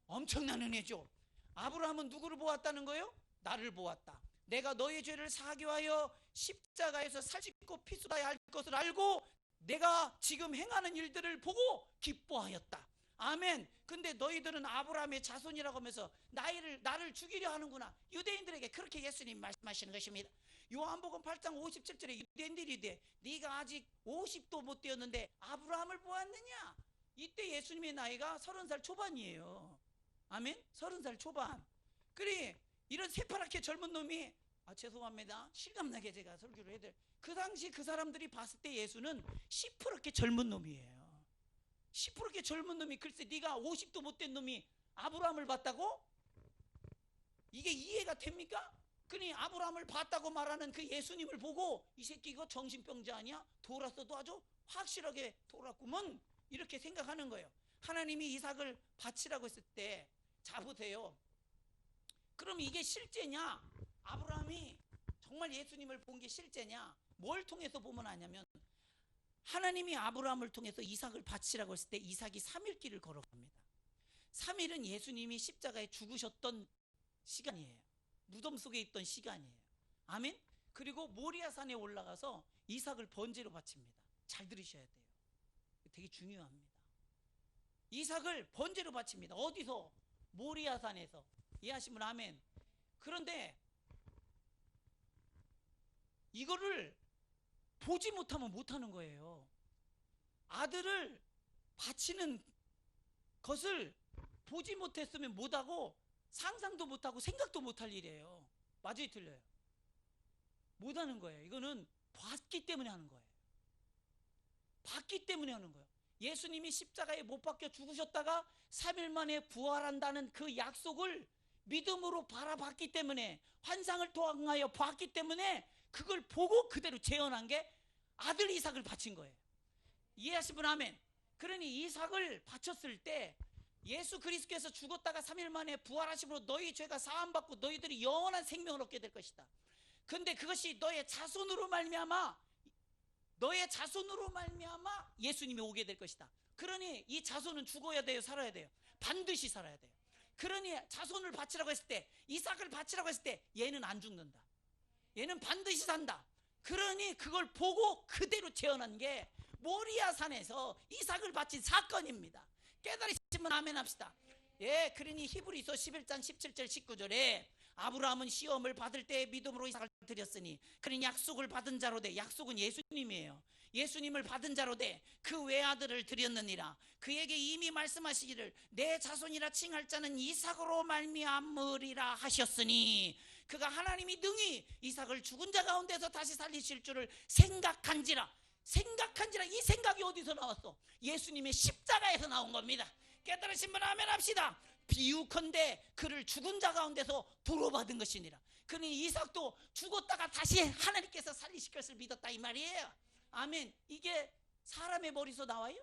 엄청난 은혜죠. 아브라함은 누구를 보았다는 거예요? 나를 보았다. 내가 너의 죄를 사하기 위하여 십자가에서 살짓고 피 쏟아야 할 것을 알고 내가 지금 행하는 일들을 보고 기뻐하였다. 아멘. 근데 너희들은 아브라함의 자손이라고 하면서 나를 죽이려 하는구나. 유대인들에게 그렇게 예수님 말씀하시는 것입니다. 요한복음 8장 57절에 유대인들이 네가 아직 50도 못 되었는데 아브라함을 보았느냐? 이때 예수님의 나이가 30살 초반이에요. 아멘. 30살 초반. 그래 이런 새파랗게 젊은 놈이 죄송합니다. 실감나게 제가 설교를 해야 돼. 그 당시 그 사람들이 봤을 때 예수는 시퍼렇게 젊은 놈이에요. 시퍼렇게 젊은 놈이 글쎄 네가 50도 못된 놈이 아브라함을 봤다고? 이게 이해가 됩니까? 그러니 아브라함을 봤다고 말하는 그 예수님을 보고 이 새끼 이거 정신병자 아니야? 돌았어도 아주 확실하게 돌았구먼 이렇게 생각하는 거예요. 하나님이 이삭을 바치라고 했을 때 자 보세요. 그럼 이게 실제냐? 아브라함이 정말 예수님을 본 게 실제냐? 뭘 통해서 보면 아냐면 하나님이 아브라함을 통해서 이삭을 바치라고 했을 때 이삭이 3일 길을 걸어갑니다. 3일은 예수님이 십자가에 죽으셨던 시간이에요. 무덤 속에 있던 시간이에요. 아멘. 그리고 모리아산에 올라가서 이삭을 번제로 바칩니다. 잘 들으셔야 돼요. 되게 중요합니다. 이삭을 번제로 바칩니다. 어디서? 모리아산에서. 이해하시면 아멘. 그런데 이거를 보지 못하면 못하는 거예요. 아들을 바치는 것을 보지 못했으면 못하고 상상도 못하고 생각도 못할 일이에요. 맞아요, 틀려요? 못하는 거예요. 이거는 봤기 때문에 하는 거예요. 봤기 때문에 하는 거예요. 예수님이 십자가에 못 박혀 죽으셨다가 3일 만에 부활한다는 그 약속을 믿음으로 바라봤기 때문에, 환상을 통하여 봤기 때문에 그걸 보고 그대로 재현한 게 아들 이삭을 바친 거예요. 이해하시면 아멘. 그러니 이삭을 바쳤을 때 예수 그리스도께서 죽었다가 3일 만에 부활하심으로 너희 죄가 사함받고 너희들이 영원한 생명을 얻게 될 것이다. 근데 그것이 너의 자손으로 말미암아 예수님이 오게 될 것이다. 그러니 이 자손은 죽어야 돼요, 살아야 돼요? 반드시 살아야 돼요. 그러니 자손을 바치라고 했을 때, 이삭을 바치라고 했을 때 얘는 안 죽는다. 얘는 반드시 산다. 그러니 그걸 보고 그대로 재현한 게 모리아산에서 이삭을 바친 사건입니다. 깨달으시면 아멘 합시다. 예, 그러니 히브리서 11장 17절 19절에 아브라함은 시험을 받을 때 믿음으로 이삭을 드렸으니 그러니 약속을 받은 자로 돼. 약속은 예수님이에요. 예수님을 받은 자로 돼 그 외아들을 드렸느니라. 그에게 이미 말씀하시기를 내 자손이라 칭할 자는 이삭으로 말미암으리라 하셨으니, 그가 하나님이 능히 이삭을 죽은 자 가운데서 다시 살리실 줄을 생각한지라. 이 생각이 어디서 나왔어? 예수님의 십자가에서 나온 겁니다. 깨달으신 분 아멘 합시다. 비유컨대 그를 죽은 자 가운데서 도로받은 것이니라. 그러니 이삭도 죽었다가 다시 하나님께서 살리실 것을 믿었다 이 말이에요. 아멘. 이게 사람의 머리에서 나와요?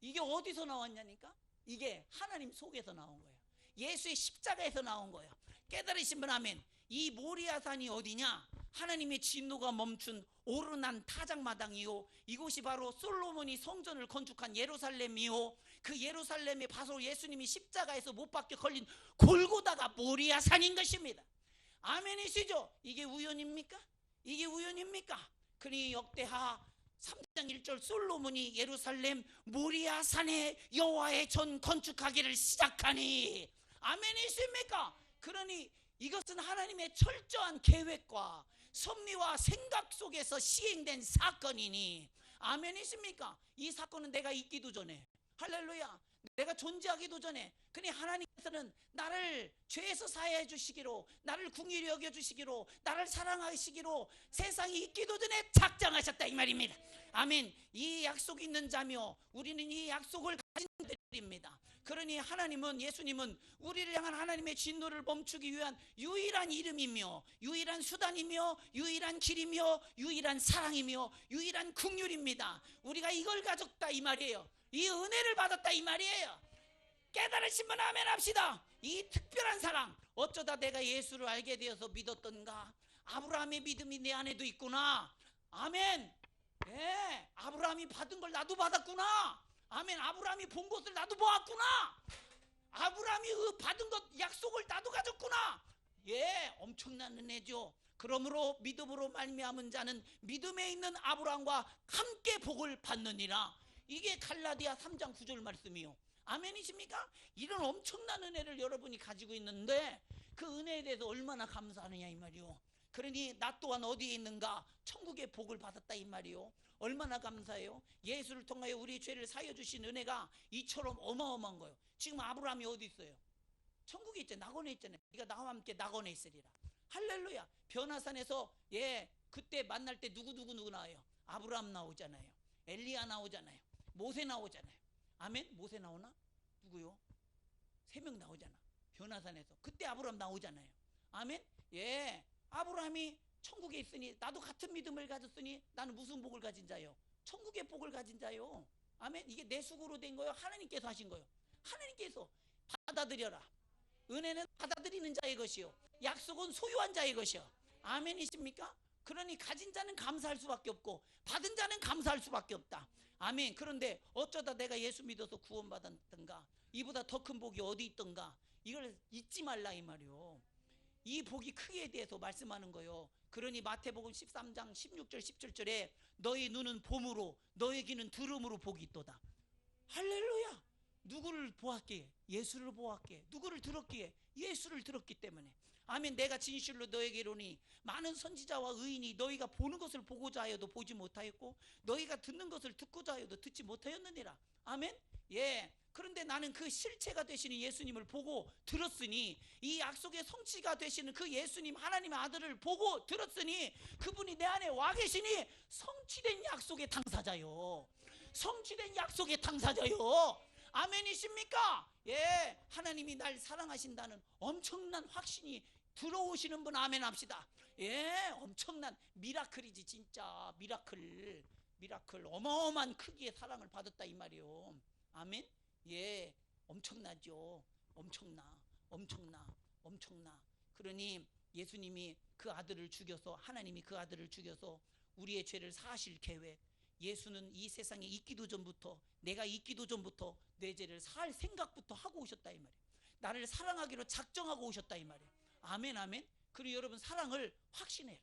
이게 어디서 나왔냐니까? 이게 하나님 속에서 나온 거예요. 예수의 십자가에서 나온 거예요. 깨달으신 분 아멘. 이 모리아산이 어디냐? 하나님의 진노가 멈춘 오르난 타작마당이요, 이곳이 바로 솔로몬이 성전을 건축한 예루살렘이요, 그 예루살렘에 바로 예수님이 십자가에서 못 박혀 걸린 골고다가 모리아산인 것입니다. 아멘이시죠? 이게 우연입니까? 이게 우연입니까? 그러니 역대하 3장 1절 솔로몬이 예루살렘 모리아산에 여호와의 전 건축하기를 시작하니, 아멘이십니까? 그러니 이것은 하나님의 철저한 계획과 섭리와 생각 속에서 시행된 사건이니, 아멘이십니까? 이 사건은 내가 있기도 전에, 할렐루야, 내가 존재하기도 전에, 그니 하나님께서는 나를 죄에서 사해해 주시기로, 나를 궁휼히 여겨 주시기로, 나를 사랑하시기로 세상이 있기도 전에 작정하셨다 이 말입니다. 아멘. 이 약속이 있는 자며 우리는 이 약속을 가진 자들입니다. 그러니 하나님은, 예수님은 우리를 향한 하나님의 진노를 멈추기 위한 유일한 이름이며 유일한 수단이며 유일한 길이며 유일한 사랑이며 유일한 긍휼입니다. 우리가 이걸 가졌다 이 말이에요. 이 은혜를 받았다 이 말이에요. 깨달으시면 아멘 합시다. 이 특별한 사랑, 어쩌다 내가 예수를 알게 되어서 믿었던가? 아브라함의 믿음이 내 안에도 있구나. 아멘. 예, 아브라함이 받은 걸 나도 받았구나. 아멘. 아브라함이 본 것을 나도 보았구나. 아브라함이 받은 것, 약속을 나도 가졌구나. 예, 엄청난 은혜죠. 그러므로 믿음으로 말미암은 자는 믿음에 있는 아브라함과 함께 복을 받느니라. 이게 갈라디아 3장 9절 말씀이요. 아멘이십니까? 이런 엄청난 은혜를 여러분이 가지고 있는데 그 은혜에 대해서 얼마나 감사하느냐 이 말이요. 그러니 나 또한 어디에 있는가? 천국의 복을 받았다 이 말이요. 얼마나 감사해요. 예수를 통하여 우리의 죄를 사여 주신 은혜가 이처럼 어마어마한 거예요. 지금 아브라함이 어디 있어요? 천국에 있잖아요. 낙원에 있잖아요. 네가 나와 함께 낙원에 있으리라. 할렐루야. 변화산에서 그때 만날 때 누구 나와요? 아브라함 나오잖아요. 엘리야 나오잖아요. 모세 나오잖아요. 아멘. 모세 나오나? 누구요? 3명 나오잖아. 변화산에서. 그때 아브라함 나오잖아요. 아멘. 아브라함이 천국에 있으니 나도 같은 믿음을 가졌으니 나는 무슨 복을 가진 자요? 천국의 복을 가진 자요. 아멘. 이게 내 수고로 된 거예요? 하나님께서 하신 거예요? 하나님께서. 받아들여라. 은혜는 받아들이는 자의 것이요, 약속은 소유한 자의 것이요. 아멘이십니까? 그러니 가진 자는 감사할 수밖에 없고 받은 자는 감사할 수밖에 없다. 아멘. 그런데 어쩌다 내가 예수 믿어서 구원받았던가, 이보다 더 큰 복이 어디 있던가, 이걸 잊지 말라 이 말이요. 이 복이 크기에 대해서 말씀하는 거요. 그러니 마태복음 13장 16절 17절에 너희 눈은 봄으로 너희 귀는 들음으로 복이 있도다. 할렐루야. 누구를 보았기에? 예수를 보았기에. 누구를 들었기에? 예수를 들었기 때문에. 아멘. 내가 진실로 너에게 이르노니 많은 선지자와 의인이 너희가 보는 것을 보고자 하여도 보지 못하였고 너희가 듣는 것을 듣고자 하여도 듣지 못하였느니라. 아멘. 그런데 나는 그 실체가 되시는 예수님을 보고 들었으니, 이 약속의 성취가 되시는 그 예수님 하나님의 아들을 보고 들었으니 그분이 내 안에 와 계시니 성취된 약속의 당사자요. 성취된 약속의 당사자요. 아멘이십니까? 하나님이 날 사랑하신다는 엄청난 확신이 들어오시는 분 아멘 합시다. 엄청난 미라클이지. 진짜 미라클 어마어마한 크기의 사랑을 받았다 이 말이요. 아멘. 엄청나죠. 엄청나. 그러니 예수님이 그 아들을 죽여서, 하나님이 그 아들을 죽여서 우리의 죄를 사하실 계획, 예수는 이 세상에 있기도 전부터, 내가 있기도 전부터 내 죄를 사할 생각부터 하고 오셨다 이 말이에요. 나를 사랑하기로 작정하고 오셨다 이 말이에요. 아멘. 그리고 여러분, 사랑을 확신해라.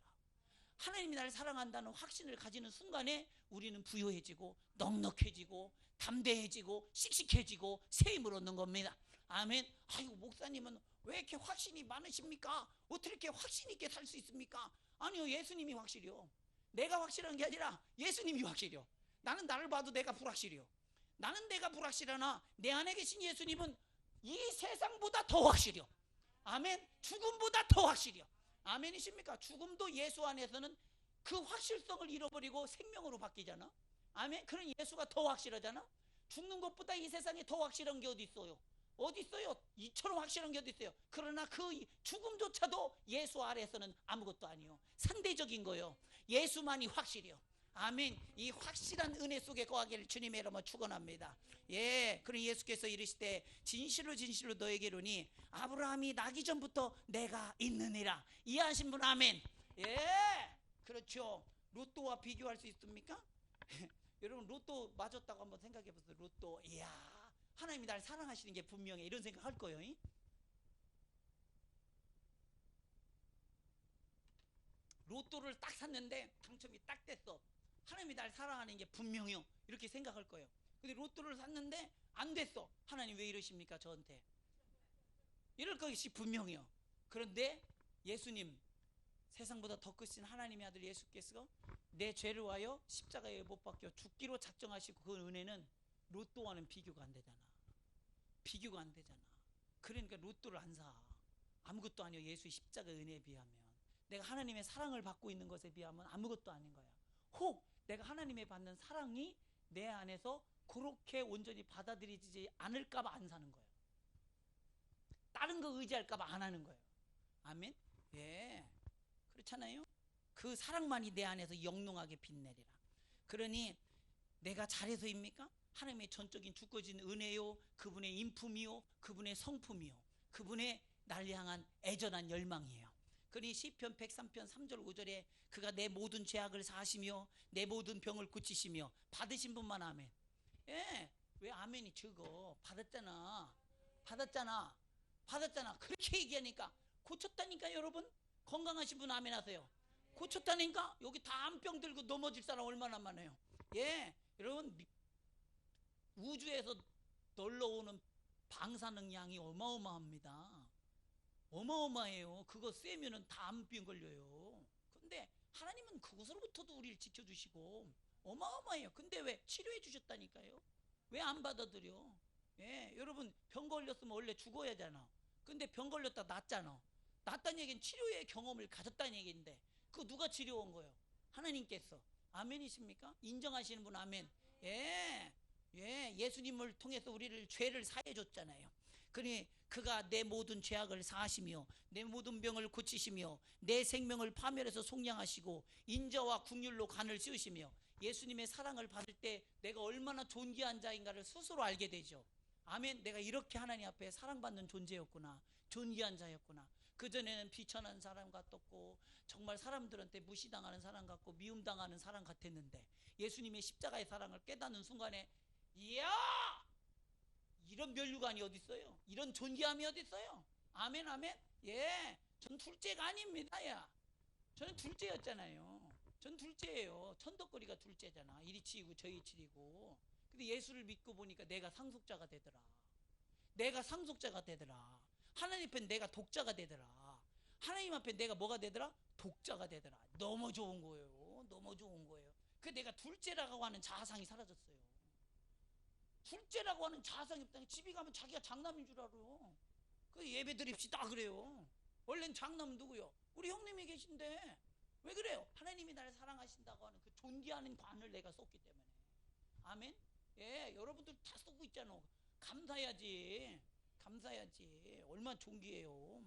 하나님이 나를 사랑한다는 확신을 가지는 순간에 우리는 부유해지고 넉넉해지고 담대해지고 씩씩해지고 새 힘을 얻는 겁니다. 아멘. 아이고, 목사님은 왜 이렇게 확신이 많으십니까? 어떻게 이렇게 확신 있게 살 수 있습니까? 아니요, 예수님이 확실해요. 내가 확실한 게 아니라 예수님이 확실해요. 나는 나를 봐도 내가 불확실해요. 나는 내가 불확실하나 내 안에 계신 예수님은 이 세상보다 더 확실해요. 아멘. 죽음보다 더 확실해요. 아멘이십니까? 죽음도 예수 안에서는 그 확실성을 잃어버리고 생명으로 바뀌잖아. 아멘. 그런 예수가 더 확실하잖아. 죽는 것보다 이 세상에 더 확실한 게 어디 있어요? 어디 있어요? 이처럼 확실한 게 어디 있어요? 그러나 그 죽음조차도 예수 아래에서는 아무것도 아니요, 상대적인 거요. 예수만이 확실해요. 아멘. 이 확실한 은혜 속에 거하기를 주님의 이름으로 축원합니다. 그럼 예수께서 이르시되 진실로 너에게 이르노니 아브라함이 나기 전부터 내가 있느니라. 이해하신 분 아멘. 그렇죠. 로또와 비교할 수 있습니까? 여러분, 로또 맞았다고 한번 생각해 보세요. 로또, 이야, 하나님이 날 사랑하시는 게 분명해, 이런 생각 할 거예요. 로또를 딱 샀는데 당첨이 딱 됐어. 하나님이 날 사랑하는 게 분명해요, 이렇게 생각할 거예요. 근데 로또를 샀는데 안 됐어. 하나님 왜 이러십니까 저한테? 이럴 것이 분명해요. 그런데 예수님, 세상보다 더 크신 하나님의 아들 예수께서 내 죄를 위하여 십자가에 못 박혀 죽기로 작정하시고, 그 은혜는 로또와는 비교가 안 되잖아. 그러니까 로또를 안 사. 아무것도 아니요, 예수의 십자가 은혜에 비하면. 내가 하나님의 사랑을 받고 있는 것에 비하면 아무것도 아닌 거야. 혹 내가 하나님의 받는 사랑이 내 안에서 그렇게 온전히 받아들이지 않을까봐 안 사는 거예요. 다른 거 의지할까봐 안 하는 거예요. 아멘. 그렇잖아요. 그 사랑만이 내 안에서 영롱하게 빛내리라. 그러니 내가 잘해서입니까? 하나님의 전적인 주권진 은혜요, 그분의 인품이요, 그분의 성품이요, 그분의 날 향한 애절한 열망이에요. 그러니 시편 103편 3절 5절에 그가 내 모든 죄악을 사하시며 내 모든 병을 고치시며, 받으신 분만 아멘. 왜 아멘이 적어? 받았잖아. 그렇게 얘기하니까 고쳤다니까. 여러분, 건강하신 분 아멘 하세요. 고쳤다니까. 여기 다 암병 들고 넘어질 사람 얼마나 많아요. 여러분, 우주에서 놀러 오는 방사능 양이 어마어마합니다. 어마어마해요. 그거 쐬면은 다 암병 걸려요. 근데 하나님은 그것으로부터도 우리를 지켜주시고 어마어마해요. 근데 왜 치료해 주셨다니까요. 왜 안 받아들여? 예, 여러분 병 걸렸으면 원래 죽어야 하잖아. 근데 병 걸렸다 낫잖아. 낫다는 얘기는 치료의 경험을 가졌다는 얘기인데 그거 누가 치료한 거예요? 하나님께서. 아멘이십니까? 인정하시는 분 아멘. 예, 예, 예수님을 통해서 우리를 죄를 사해 줬잖아요. 그러니 그가 내 모든 죄악을 사하시며 내 모든 병을 고치시며 내 생명을 파멸해서 속량하시고 인자와 긍휼로 간을 씌우시며 예수님의 사랑을 받을 때 내가 얼마나 존귀한 자인가를 스스로 알게 되죠. 아멘. 내가 이렇게 하나님 앞에 사랑받는 존재였구나. 존귀한 자였구나. 그전에는 비천한 사람 같았고 정말 사람들한테 무시당하는 사람 같고 미움당하는 사람 같았는데 예수님의 십자가의 사랑을 깨닫는 순간에 이야! 이런 면류관이 어디 있어요? 이런 존귀함이 어디 있어요? 아멘 아멘. 예, 전 둘째가 아닙니다. 야, 저는 둘째였잖아요. 전 둘째예요. 천덕거리가 둘째잖아. 이리 치이고 저리 치이고. 근데 예수를 믿고 보니까 내가 상속자가 되더라. 내가 상속자가 되더라. 하나님 앞에 내가 독자가 되더라. 하나님 앞에 내가 뭐가 되더라? 독자가 되더라. 너무 좋은 거예요. 너무 좋은 거예요. 그 내가 둘째라고 하는 자아상이 사라졌어요. 둘째라고 하는 자아상이 없다니. 집에 가면 자기가 장남인 줄 알아요. 그 예배 드립시다 그래요. 원래는 장남 누구요? 우리 형님이 계신데 왜 그래요? 하나님이 나를 사랑하신다고 하는 그 존귀하는 관을 내가 썼기 때문에. 아멘. 예, 여러분들 다 쓰고 있잖아. 감사해야지. 감사해야지. 얼마나 존귀해요.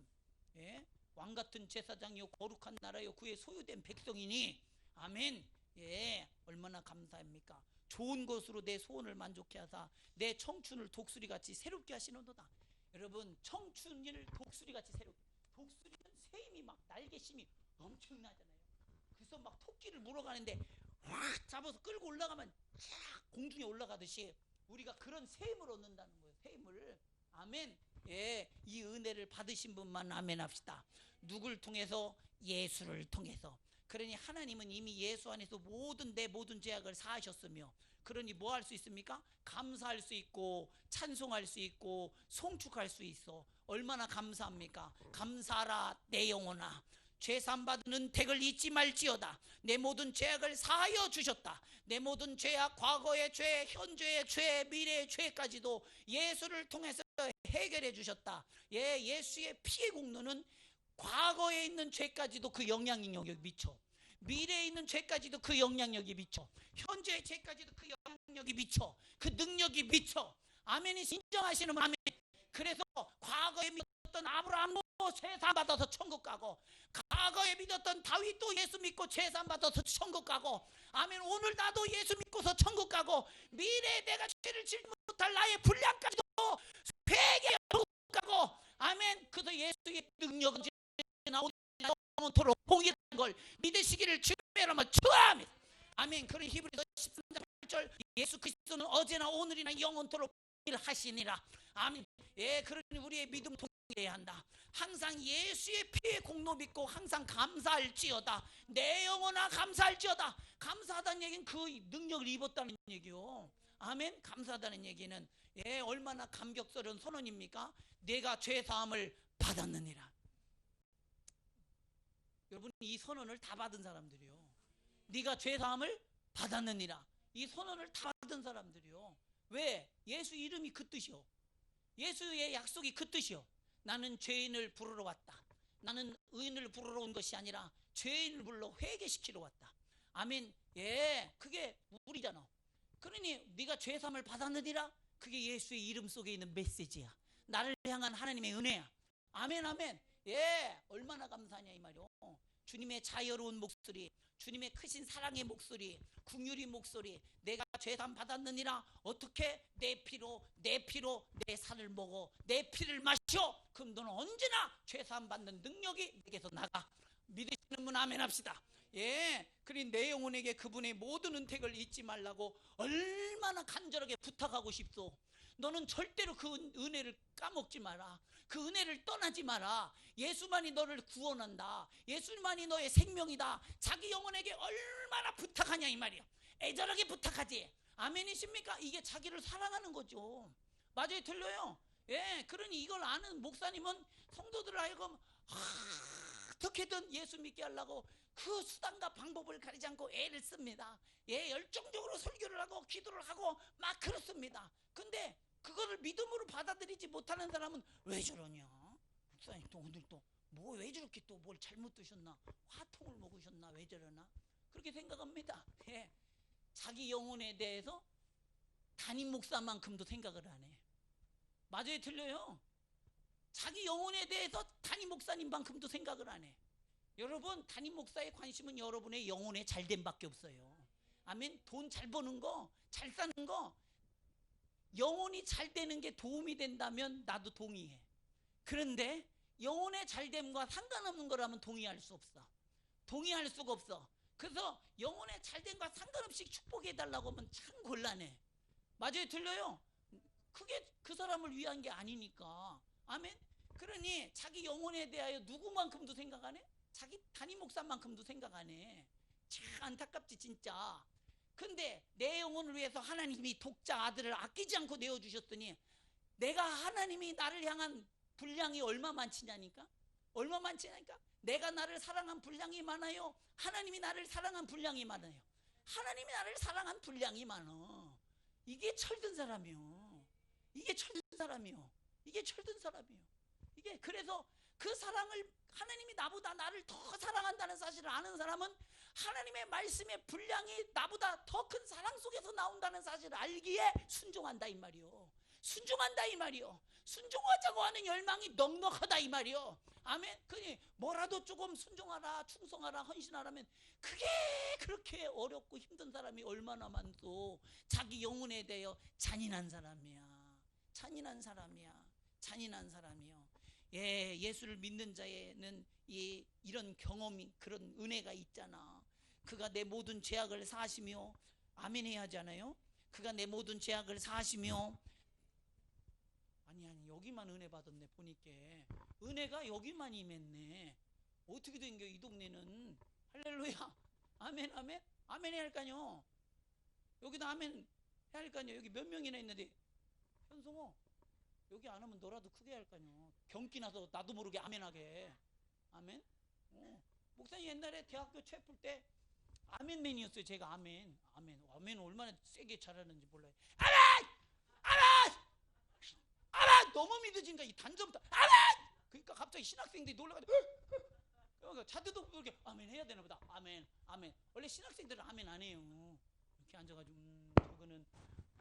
예, 왕 같은 제사장이요 거룩한 나라요 그의 소유된 백성이니. 아멘. 예, 얼마나 감사합니까? 좋은 것으로 내 소원을 만족해 하사 내 청춘을 독수리같이 새롭게 하시는도다. 여러분 청춘을 독수리같이 새롭게. 독수리는 새임이 막 날개심이 엄청나잖아요. 그래서 막 토끼를 물어가는데 확 잡아서 끌고 올라가면 쫙 공중에 올라가듯이 우리가 그런 새 힘을 얻는다는 거예요. 새 힘을. 아멘. 예, 이 은혜를 받으신 분만 아멘 합시다. 누굴 통해서? 예수를 통해서. 그러니 하나님은 이미 예수 안에서 내 모든 죄악을 사하셨으며 그러니 뭐 할 수 있습니까? 감사할 수 있고 찬송할 수 있고 송축할 수 있어. 얼마나 감사합니까? 감사하라 내 영혼아 죄산 받은 은택을 잊지 말지어다. 내 모든 죄악을 사하여 주셨다. 내 모든 죄악, 과거의 죄, 현재의 죄, 미래의 죄까지도 예수를 통해서 해결해 주셨다. 예, 예수의 피의 공로는 과거에 있는 죄까지도 그 영향력이 미쳐. 미래에 있는 죄까지도 그 영향력이 미쳐. 현재의 죄까지도 그 영향력이 미쳐. 그 능력이 미쳐. 아멘이 인정하시는 분 아멘. 그래서 과거에 믿었던 아브라함도 죄산 받아서 천국 가고 과거에 믿었던 다윗도 예수 믿고 죄산 받아서 천국 가고 아멘. 오늘 나도 예수 믿고서 천국 가고 미래에 내가 죄를 짓지 못할 나의 분량까지도 회개하여 천국 가고 아멘. 그래서 예수의 능력은 영원토록 공의한 걸 믿으시기를 주님의 이름으로 축원합니다. 아멘. 그런 히브리서 13장 8절 예수 그리스도는 어제나 오늘이나 영원토록 하시니라. 아멘. 예, 그러니 우리의 믿음 통해야 한다. 항상 예수의 피의 공로 믿고 항상 감사할지어다. 내 영혼아 감사할지어다. 감사하다는 얘기는 그 능력을 입었다는 얘기요. 아멘. 감사하다는 얘기는 예, 얼마나 감격스러운 선언입니까? 내가 죄사함을 받았느니라. 여러분 이 선언을 다 받은 사람들이요. 네가 죄사함을 받았느니라. 이 선언을 다 받은 사람들이요. 왜? 예수 이름이 그 뜻이요. 예수의 약속이 그 뜻이요. 나는 죄인을 부르러 왔다. 나는 의인을 부르러 온 것이 아니라 죄인을 불러 회개시키러 왔다. 아멘. 예, 그게 우리잖아. 그러니 네가 죄사함을 받았느니라. 그게 예수의 이름 속에 있는 메시지야. 나를 향한 하나님의 은혜야. 아멘 아멘. 예, 얼마나 감사하냐 이 말이요. 주님의 자유로운 목소리, 주님의 크신 사랑의 목소리, 긍휼의 목소리. 내가 죄사함 받았느니라. 어떻게? 내 피로 내 살을 먹어 내 피를 마셔. 그럼 너는 언제나 죄사함 받는 능력이 내게서 나가. 믿으시는 분 아멘 합시다. 예, 그리 내 영혼에게 그분의 모든 은택을 잊지 말라고 얼마나 간절하게 부탁하고 싶소. 너는 절대로 그 은혜를 까먹지 마라. 그 은혜를 떠나지 마라. 예수만이 너를 구원한다. 예수만이 너의 생명이다. 자기 영혼에게 얼마나 부탁하냐 이 말이야. 애절하게 부탁하지. 아멘이십니까? 이게 자기를 사랑하는 거죠. 맞아요, 틀려요? 예, 그러니 이걸 아는 목사님은 성도들을 하여금 어떻게든 예수 믿게 하려고 그 수단과 방법을 가리지 않고 애를 씁니다. 예, 열정적으로 설교를 하고 기도를 하고 막 그렇습니다. 근데 그거를 믿음으로 받아들이지 못하는 사람은 왜 저러냐? 목사님 또 오늘 또 뭐 왜 저렇게 또 뭘 잘못 드셨나? 화통을 먹으셨나? 왜 저러나? 그렇게 생각합니다. 예, 자기 영혼에 대해서 담임 목사만큼도 생각을 안 해. 맞아요, 틀려요? 자기 영혼에 대해서 담임 목사님만큼도 생각을 안 해. 여러분, 담임 목사의 관심은 여러분의 영혼의 잘됨밖에 없어요. 아멘. 돈 잘 버는 거, 잘 사는 거, 영혼이 잘 되는 게 도움이 된다면 나도 동의해. 그런데 영혼의 잘됨과 상관없는 거라면 동의할 수 없어. 동의할 수가 없어. 그래서 영혼의 잘됨과 상관없이 축복해 달라고 하면 참 곤란해. 맞아요, 틀려요? 그게 그 사람을 위한 게 아니니까. 아멘. 그러니 자기 영혼에 대하여 누구만큼도 생각 안 해? 자기 담임 목사만큼도 생각 안 해. 참 안타깝지 진짜. 근데 내 영혼을 위해서 하나님이 독자 아들을 아끼지 않고 내어주셨더니 내가 하나님이 나를 향한 분량이 얼마 많지냐니까? 얼마 많지냐니까? 내가 나를 사랑한 분량이 많아요? 하나님이 나를 사랑한 분량이 많아요? 하나님이 나를 사랑한 분량이 많아. 이게 철든 사람이요. 이게 철든 사람이요. 이게 철든 사람이요. 이게 그래서 그 사랑을 하나님이 나보다 나를 더 사랑한다는 사실을 아는 사람은 하나님의 말씀의 분량이 나보다 더 큰 사랑 속에서 나온다는 사실을 알기에 순종한다 이 말이요. 순종한다 이 말이요. 순종하자고 하는 열망이 넉넉하다 이 말이요. 아멘. 그니 뭐라도 조금 순종하라, 충성하라, 헌신하라면 그게 그렇게 어렵고 힘든 사람이 얼마나 많소. 자기 영혼에 대하여 잔인한 사람이야. 잔인한 사람이야. 잔인한 사람이요. 예, 예수를 믿는 자에는 이런 경험이, 그런 은혜가 있잖아. 그가 내 모든 죄악을 사하시며, 아멘 해야 하잖아요. 그가 내 모든 죄악을 사하시며, 아니 여기만 은혜 받았네 보니까. 은혜가 여기만 임했네. 어떻게 된 거야 이 동네는. 할렐루야. 아멘 아멘 아멘 해야 할까요? 여기도 아멘 해야 할까요? 여기 몇 명이나 있는데. 현송호 여기 안 하면 너라도 크게 할까요? 경기 나서 나도 모르게 아멘하게. 아멘. 목사님 옛날에 대학교 체풀 때 아멘맨이었어요. 제가 아멘 얼마나 세게 잘하는지 몰라요. 아멘 너무 믿어진가 이 단점부터 아멘. 그러니까 갑자기 신학생들이 놀라가지고 자들도 그렇게 아멘 해야 되나 보다. 아멘 원래 신학생들은 아멘 안 해요. 이렇게 앉아가지고 저거는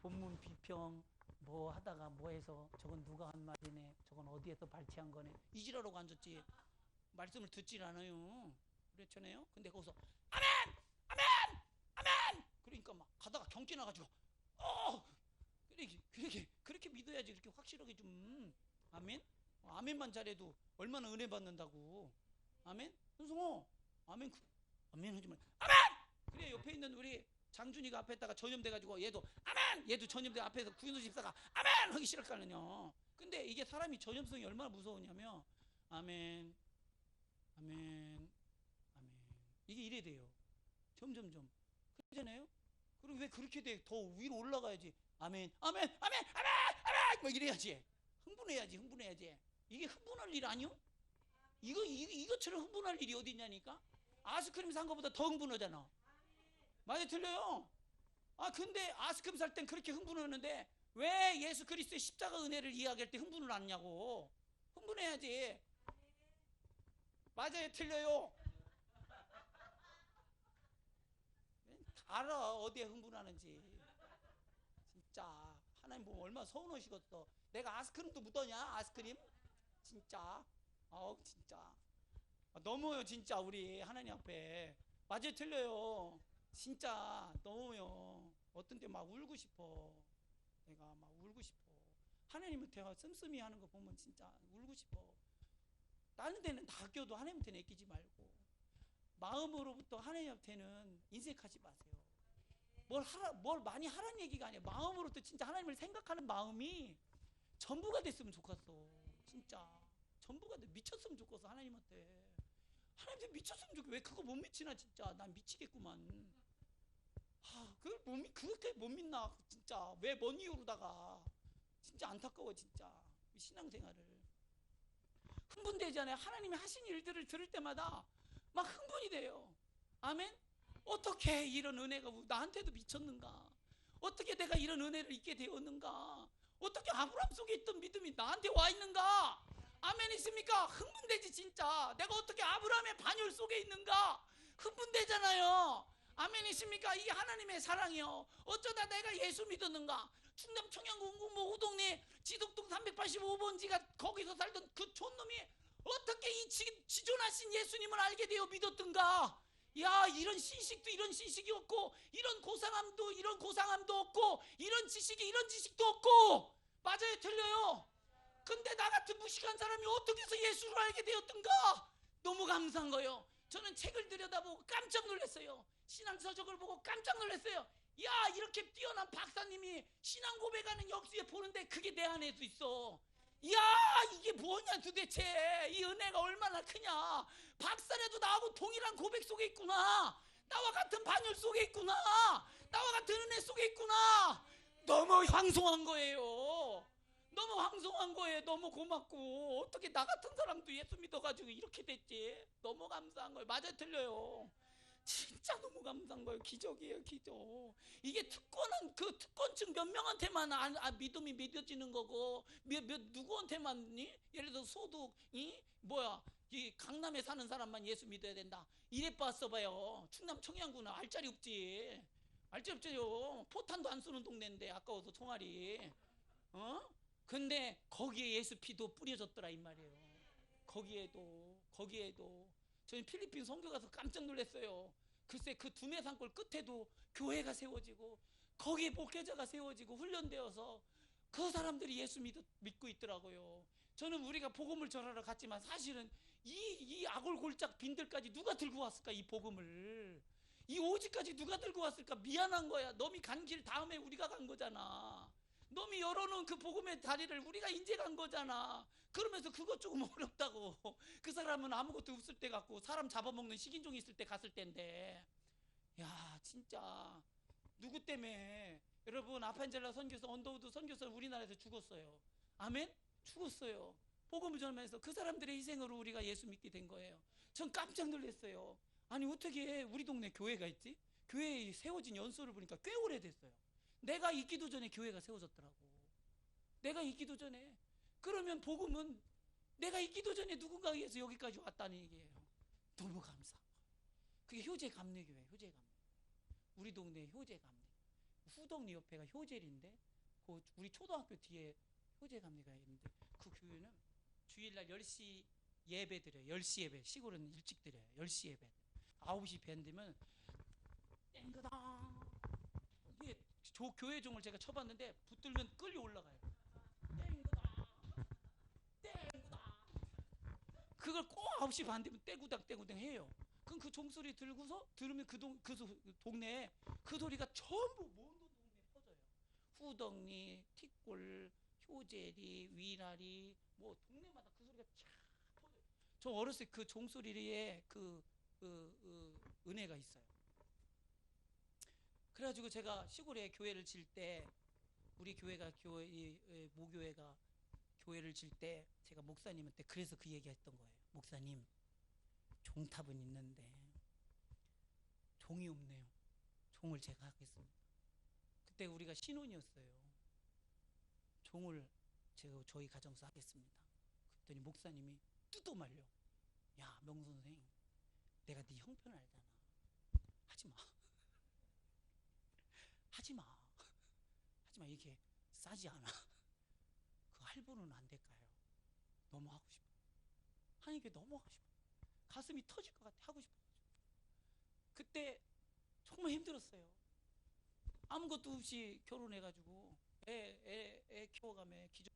본문 비평 뭐 하다가 뭐 해서 저건 누가 한 말이네, 저건 어디에서 발췌한 거네, 이지라고 앉았지 말씀을 듣질 않아요. 그렇잖아요. 근데 거기서 아멘 그러니까 막 가다가 경기 나가지고 그렇게 믿어야지. 그렇게 확실하게 좀. 아멘. 아멘만 잘해도 얼마나 은혜 받는다고. 아멘. 현송호 아멘 아멘 하지 마. 아멘. 그래 옆에 있는 우리 장준이가 앞에다가 전염돼가지고 얘도 아멘. 얘도 전염돼 앞에서 구윤수 집사가 아멘 하기 싫었거든요. 근데 이게 사람이 전염성이 얼마나 무서우냐면 아멘 이게 이래 돼요. 점점점. 그러잖아요. 그리고 왜 그렇게 돼? 더 위로 올라가야지. 아멘 막 이래야지. 흥분해야지. 이게 흥분할 일 아니요? 이것처럼 흥분할 일이 어디 있냐니까. 아이스크림 산 거보다 더 흥분하잖아. 맞아, 틀려요? 근데 아이스크림 살 땐 그렇게 흥분하는데 왜 예수 그리스도의 십자가 은혜를 이야기할 때 흥분을 안 하냐고. 흥분해야지. 맞아요, 틀려요? 알아 어디에 흥분하는지. 진짜 하나님 보면 얼마나 서운하시겠어. 내가 아이스크림도 묻었냐? 아이스크림? 진짜 진짜 너무요. 진짜 우리 하나님 앞에. 맞아요, 틀려요? 진짜 너무요. 어떤 때 막 울고 싶어. 내가 막 울고 싶어. 하나님한테 씀씀이 하는 거 보면 진짜 울고 싶어. 다른 데는 다 아껴도 하나님한테는 아끼지 말고 마음으로부터 하나님한테는 인색하지 마세요. 뭘 많이 하라는 얘기가 아니야. 마음으로부터 진짜 하나님을 생각하는 마음이 전부가 됐으면 좋겠어. 진짜 전부가 미쳤으면 좋겠어. 하나님한테 미쳤으면 좋겠어. 왜 그거 못 미치나. 진짜 난 미치겠구만. 그걸 그렇게 못 믿나 진짜. 왜 뭔 이유로다가 진짜 안타까워. 진짜 신앙생활을 흥분되잖아요. 하나님이 하신 일들을 들을 때마다 막 흥분이 돼요. 아멘. 어떻게 이런 은혜가 나한테도 미쳤는가? 어떻게 내가 이런 은혜를 잊게 되었는가? 어떻게 아브라함 속에 있던 믿음이 나한테 와 있는가? 아멘. 있습니까? 흥분되지. 진짜 내가 어떻게 아브라함의 반열 속에 있는가? 흥분되잖아요. 아멘. 있습니까? 이게 하나님의 사랑이요. 어쩌다 내가 예수 믿었는가? 충남 청양군구 우동리 지덕동 385번지가 거기서 살던 그 촌놈이 어떻게 이 지존하신 예수님을 알게 되어 믿었던가? 야, 이런 신식도 이런 신식이 없고, 이런 고상함도 없고, 이런 지식도 없고. 맞아요? 틀려요? 근데 나 같은 무식한 사람이 어떻게 해서 예수를 알게 되었던가? 너무 감사한 거예요. 저는 책을 들여다보고 깜짝 놀랐어요. 신앙서적을 보고 깜짝 놀랐어요. 야, 이렇게 뛰어난 박사님이 신앙 고백하는 역사에 보는데 그게 내 안에도 있어. 야, 이게 뭐냐 도대체. 이 은혜가 얼마나 크냐. 박사라도 나하고 동일한 고백 속에 있구나. 나와 같은 반열 속에 있구나. 나와 같은 은혜 속에 있구나. 너무 황송한 거예요. 너무 황송한 거예요. 너무 고맙고. 어떻게 나 같은 사람도 예수 믿어가지고 이렇게 됐지. 너무 감사한 거예요. 맞아 틀려요? 진짜 너무 감사한 거예요. 기적이에요, 기적. 이게 그 특권층 몇 명한테만 믿음이 믿어지는 거고, 누구한테만이? 예를 들어 소득이 뭐야? 이 강남에 사는 사람만 예수 믿어야 된다. 이래 봤어봐요. 충남 청양군은 알짜리 없지. 알짜리 없죠. 포탄도 안 쏘는 동네인데 아까워서 총알이. 근데 거기에 예수 피도 뿌려졌더라 이 말이에요. 거기에도 저희 필리핀 선교 가서 깜짝 놀랐어요. 글쎄 그 두메산골 끝에도 교회가 세워지고 거기에 목회자가 세워지고 훈련되어서 그 사람들이 예수 믿고 있더라고요. 저는 우리가 복음을 전하러 갔지만 사실은 이 아골골짝 빈들까지 누가 들고 왔을까? 이 복음을 이 오지까지 누가 들고 왔을까? 미안한 거야. 놈이 간 길 다음에 우리가 간 거잖아. 놈이 열어놓은 그 복음의 다리를 우리가 인제 간 거잖아. 그러면서 그거 조금 어렵다고. 그 사람은 아무것도 없을 때 같고 사람 잡아먹는 식인종이 있을 때 갔을 텐데. 야, 진짜 누구 때문에 여러분 아판젤라 선교사 언더우드 선교사 우리나라에서 죽었어요. 아멘? 죽었어요. 복음을 전하면서 그 사람들의 희생으로 우리가 예수 믿게 된 거예요. 전 깜짝 놀랐어요. 아니 어떻게 우리 동네 교회가 있지? 교회에 세워진 연수를 보니까 꽤 오래됐어요. 내가 있기도 전에 교회가 세워졌더라고. 내가 있기도 전에. 그러면 복음은 내가 있기도 전에 누군가에 의해서 여기까지 왔다는 얘기예요. 너무 감사. 그게 효제감리교회예요. 효제감리. 우리 동네 효제감리. 후덕리 옆에가 효젤인데 그 우리 초등학교 뒤에 효제감리가 있는데 그 교회는 주일날 10시 예배 드려요. 10시 예배. 시골은 일찍 드려요. 10시 예배. 9시 밴드면 땡그당. 이게 교회 종을 제가 쳐봤는데 붙들면 끌려 올라가요. 땡그당. 땡그당. 그걸 꼭 9시 반 되면 떼구당 해요. 그럼 그 종소리 들고서 들으면 그 동네에 그 소리가 전부 먼 동네에 퍼져요. 후덕리, 티골, 효제리, 위라리 뭐 동네마다 그 소리가 쫙 퍼져요. 저 어렸을 때 그 종소리에 은혜가 있어요. 그래가지고 제가 시골에 교회를 질 때 우리 교회가 모교회가 교회를 질 때 제가 목사님한테 그래서 그 얘기했던 거예요. 목사님, 종탑은 있는데 종이 없네요. 종을 제가 하겠습니다. 그때 우리가 신혼이었어요. 종을 제가 저희 가정에서 하겠습니다. 그랬더니 목사님이 뜯어 말려. 야, 명선생, 내가 네 형편 알잖아. 하지마. 하지마. 하지마. 이게 싸지 않아. 그 할부는 안 될까요? 너무 하고 싶어. 하니까 너무 하고 싶어. 가슴이 터질 것 같아. 하고 싶어. 그때 정말 힘들었어요. 아무것도 없이 결혼해가지고 애 키워가며 기저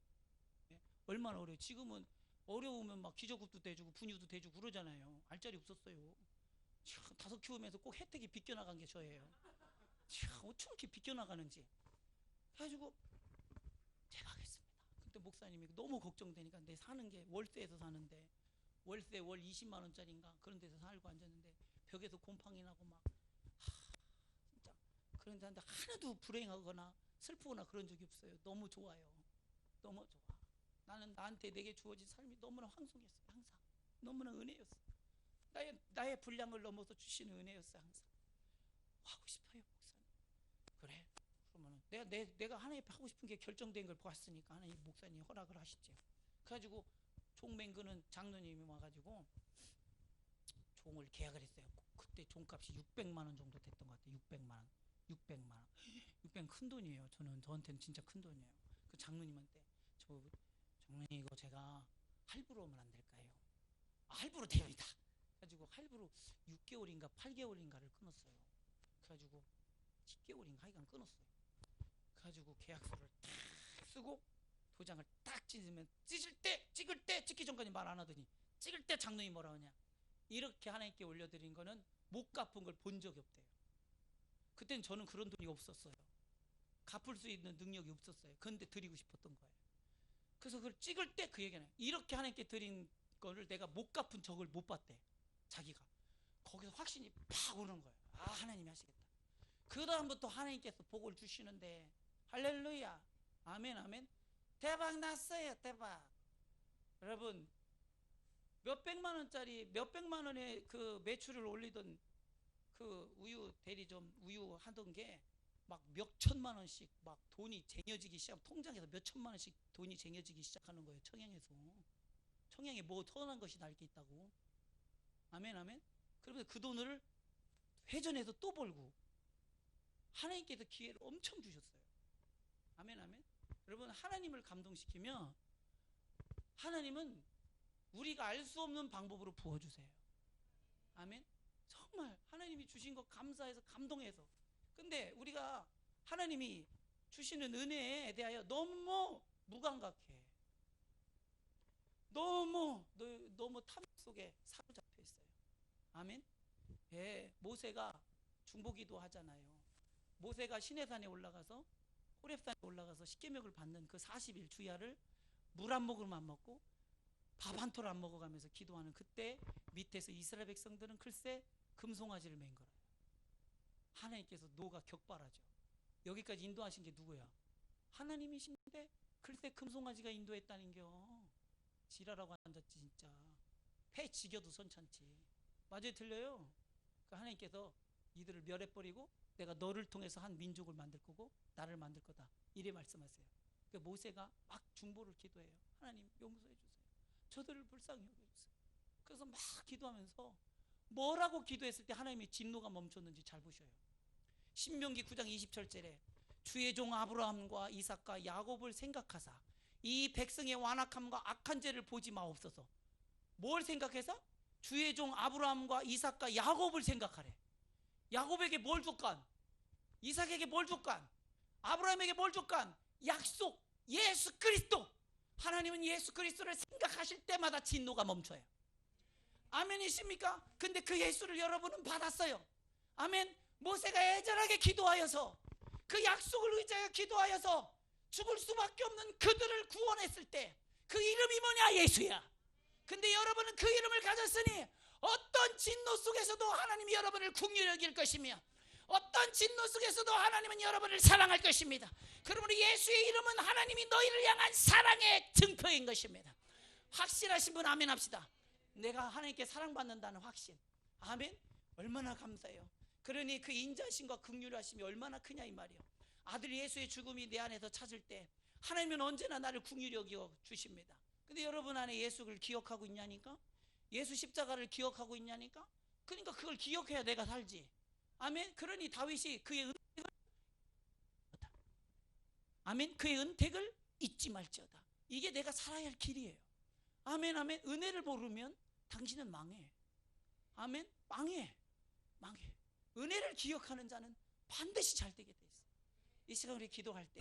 얼마나 어려워. 지금은 어려우면 막 기저급도 대주고 분유도 대주고 그러잖아요. 알짜리 없었어요. 참, 5 키우면서 꼭 혜택이 비껴나간 게 저예요. 참, 어쩜 이렇게 비껴나가는지. 그래가지고 제가 하겠습니다. 그때 목사님이 너무 걱정되니까 내 사는 게 월세에서 사는데 월세 월 20만 원짜리인가 그런 데서 살고 앉았는데 벽에서 곰팡이 나고 막 진짜 그런데 하나도 불행하거나 슬프거나 그런 적이 없어요. 너무 좋아요. 너무 좋아. 나는 나한테 내게 주어진 삶이 너무나 황송했어요. 항상 너무나 은혜였어. 나의 분량을 넘어서 주시는 은혜였어. 항상 하고 싶어요, 목사님. 그래. 그러면 내가 하나님 하고 싶은 게 결정된 걸 보았으니까 하나님 목사님 허락을 하시죠. 그래가지고 종 맹그는 장로님이 와가지고 종을 계약을 했어요. 그때 종값이 600만 원 정도 됐던 것 같아요. 600만 원. 600은 큰 돈이에요. 저한테는 진짜 큰 돈이에요. 그 장로님한테 장로님 이거 제가 할부로 하면 안 될까요? 할부로 됩니다. 그래가지고 할부로 6개월인가 8개월인가를 끊었어요. 그래가지고 10개월인가 하여간 끊었어요. 그래가지고 계약서를 딱 쓰고 도장을 딱 찍을 때 찍기 전까지 말 안 하더니 찍을 때 장로님이 뭐라 하냐, 이렇게 하나님께 올려드린 거는 못 갚은 걸 본 적이 없대요. 그때는 저는 그런 돈이 없었어요. 갚을 수 있는 능력이 없었어요. 그런데 드리고 싶었던 거예요. 그래서 그걸 찍을 때 그 얘기는 이렇게 하나님께 드린 거를 내가 못 갚은 적을 못 봤대. 자기가 거기서 확신이 팍 오는 거예요. 아, 하나님이 하시겠다. 그 다음부터 하나님께서 복을 주시는데 할렐루야, 아멘 아멘. 대박 났어요. 대박. 여러분, 몇백만 원의 그 매출을 올리던 그 우유 대리점 우유 하던 게 막 몇천만 원씩 막 돈이 쟁여지기 시작, 통장에서 몇천만 원씩 돈이 쟁여지기 시작하는 거예요. 청양에 뭐 터난 것이 날 게 있다고. 아멘 아멘. 그러면서 그 돈을 회전해서 또 벌고 하나님께서 기회를 엄청 주셨어요. 아멘 아멘. 여러분, 하나님을 감동시키면 하나님은 우리가 알 수 없는 방법으로 부어주세요. 아멘. 정말 하나님이 주신 거 감사해서 감동해서. 근데 우리가 하나님이 주시는 은혜에 대하여 너무 무감각해. 너무 탐욕 속에 사로잡혀 있어요. 아멘. 예, 모세가 중보기도 하잖아요. 모세가 시내산에 올라가서 호렙산에 올라가서 십계명을 받는 그 40일 주야를 물 한 모금만 먹고 밥 한 톨 안 먹어가면서 기도하는 그때 밑에서 이스라엘 백성들은 글쎄 금송아지를 맨 거예요. 하나님께서 노가 격발하죠. 여기까지 인도하신 게 누구야? 하나님이신데 글쎄 금송아지가 인도했다는겨. 지랄하고 앉았지 진짜. 폐 지겨도 손찮지. 맞아요, 틀려요? 그러니까 하나님께서 이들을 멸해버리고 내가 너를 통해서 한 민족을 만들 거고 나를 만들 거다, 이래 말씀하세요. 그러니까 모세가 막 중보를 기도해요. 하나님 용서해 주세요. 저들을 불쌍히 여겨주세요. 그래서 막 기도하면서 뭐라고 기도했을 때 하나님의 진노가 멈췄는지 잘 보셔요. 신명기 9장 20절에 주의 종 아브라함과 이삭과 야곱을 생각하사 이 백성의 완악함과 악한 죄를 보지 마옵소서. 뭘 생각해서? 주의 종 아브라함과 이삭과 야곱을 생각하래. 야곱에게 뭘 줬간? 이삭에게 뭘 줬간? 아브라함에게 뭘 줬간? 약속, 예수 그리스도. 하나님은 예수 그리스도를 생각하실 때마다 진노가 멈춰요. 아멘이십니까? 근데 그 예수를 여러분은 받았어요. 아멘. 모세가 애절하게 기도하여서 그 약속을 의지하여 기도하여서 죽을 수밖에 없는 그들을 구원했을 때 그 이름이 뭐냐? 예수야. 근데 여러분은 그 이름을 가졌으니 어떤 진노 속에서도 하나님이 여러분을 긍휼히 여길 것이며 어떤 진노 속에서도 하나님은 여러분을 사랑할 것입니다. 그러므로 예수의 이름은 하나님이 너희를 향한 사랑의 증거인 것입니다. 확신하신 분 아멘 합시다. 내가 하나님께 사랑받는다는 확신. 아멘. 얼마나 감사해요. 그러니 그 인자심과 긍휼하심이 얼마나 크냐 이 말이에요. 아들 예수의 죽음이 내 안에서 찾을 때 하나님은 언제나 나를 긍휼히 여겨 주십니다. 근데 여러분 안에 예수를 기억하고 있냐니까? 예수 십자가를 기억하고 있냐니까? 그러니까 그걸 기억해야 내가 살지. 아멘. 그러니 다윗이 그의 은택을, 아멘, 그의 은택을 잊지 말지어다. 이게 내가 살아야 할 길이에요. 아멘 아멘. 은혜를 모르면 당신은 망해. 아멘. 망해. 은혜를 기억하는 자는 반드시 잘 되게 돼 있어. 이 시간 우리 기도할 때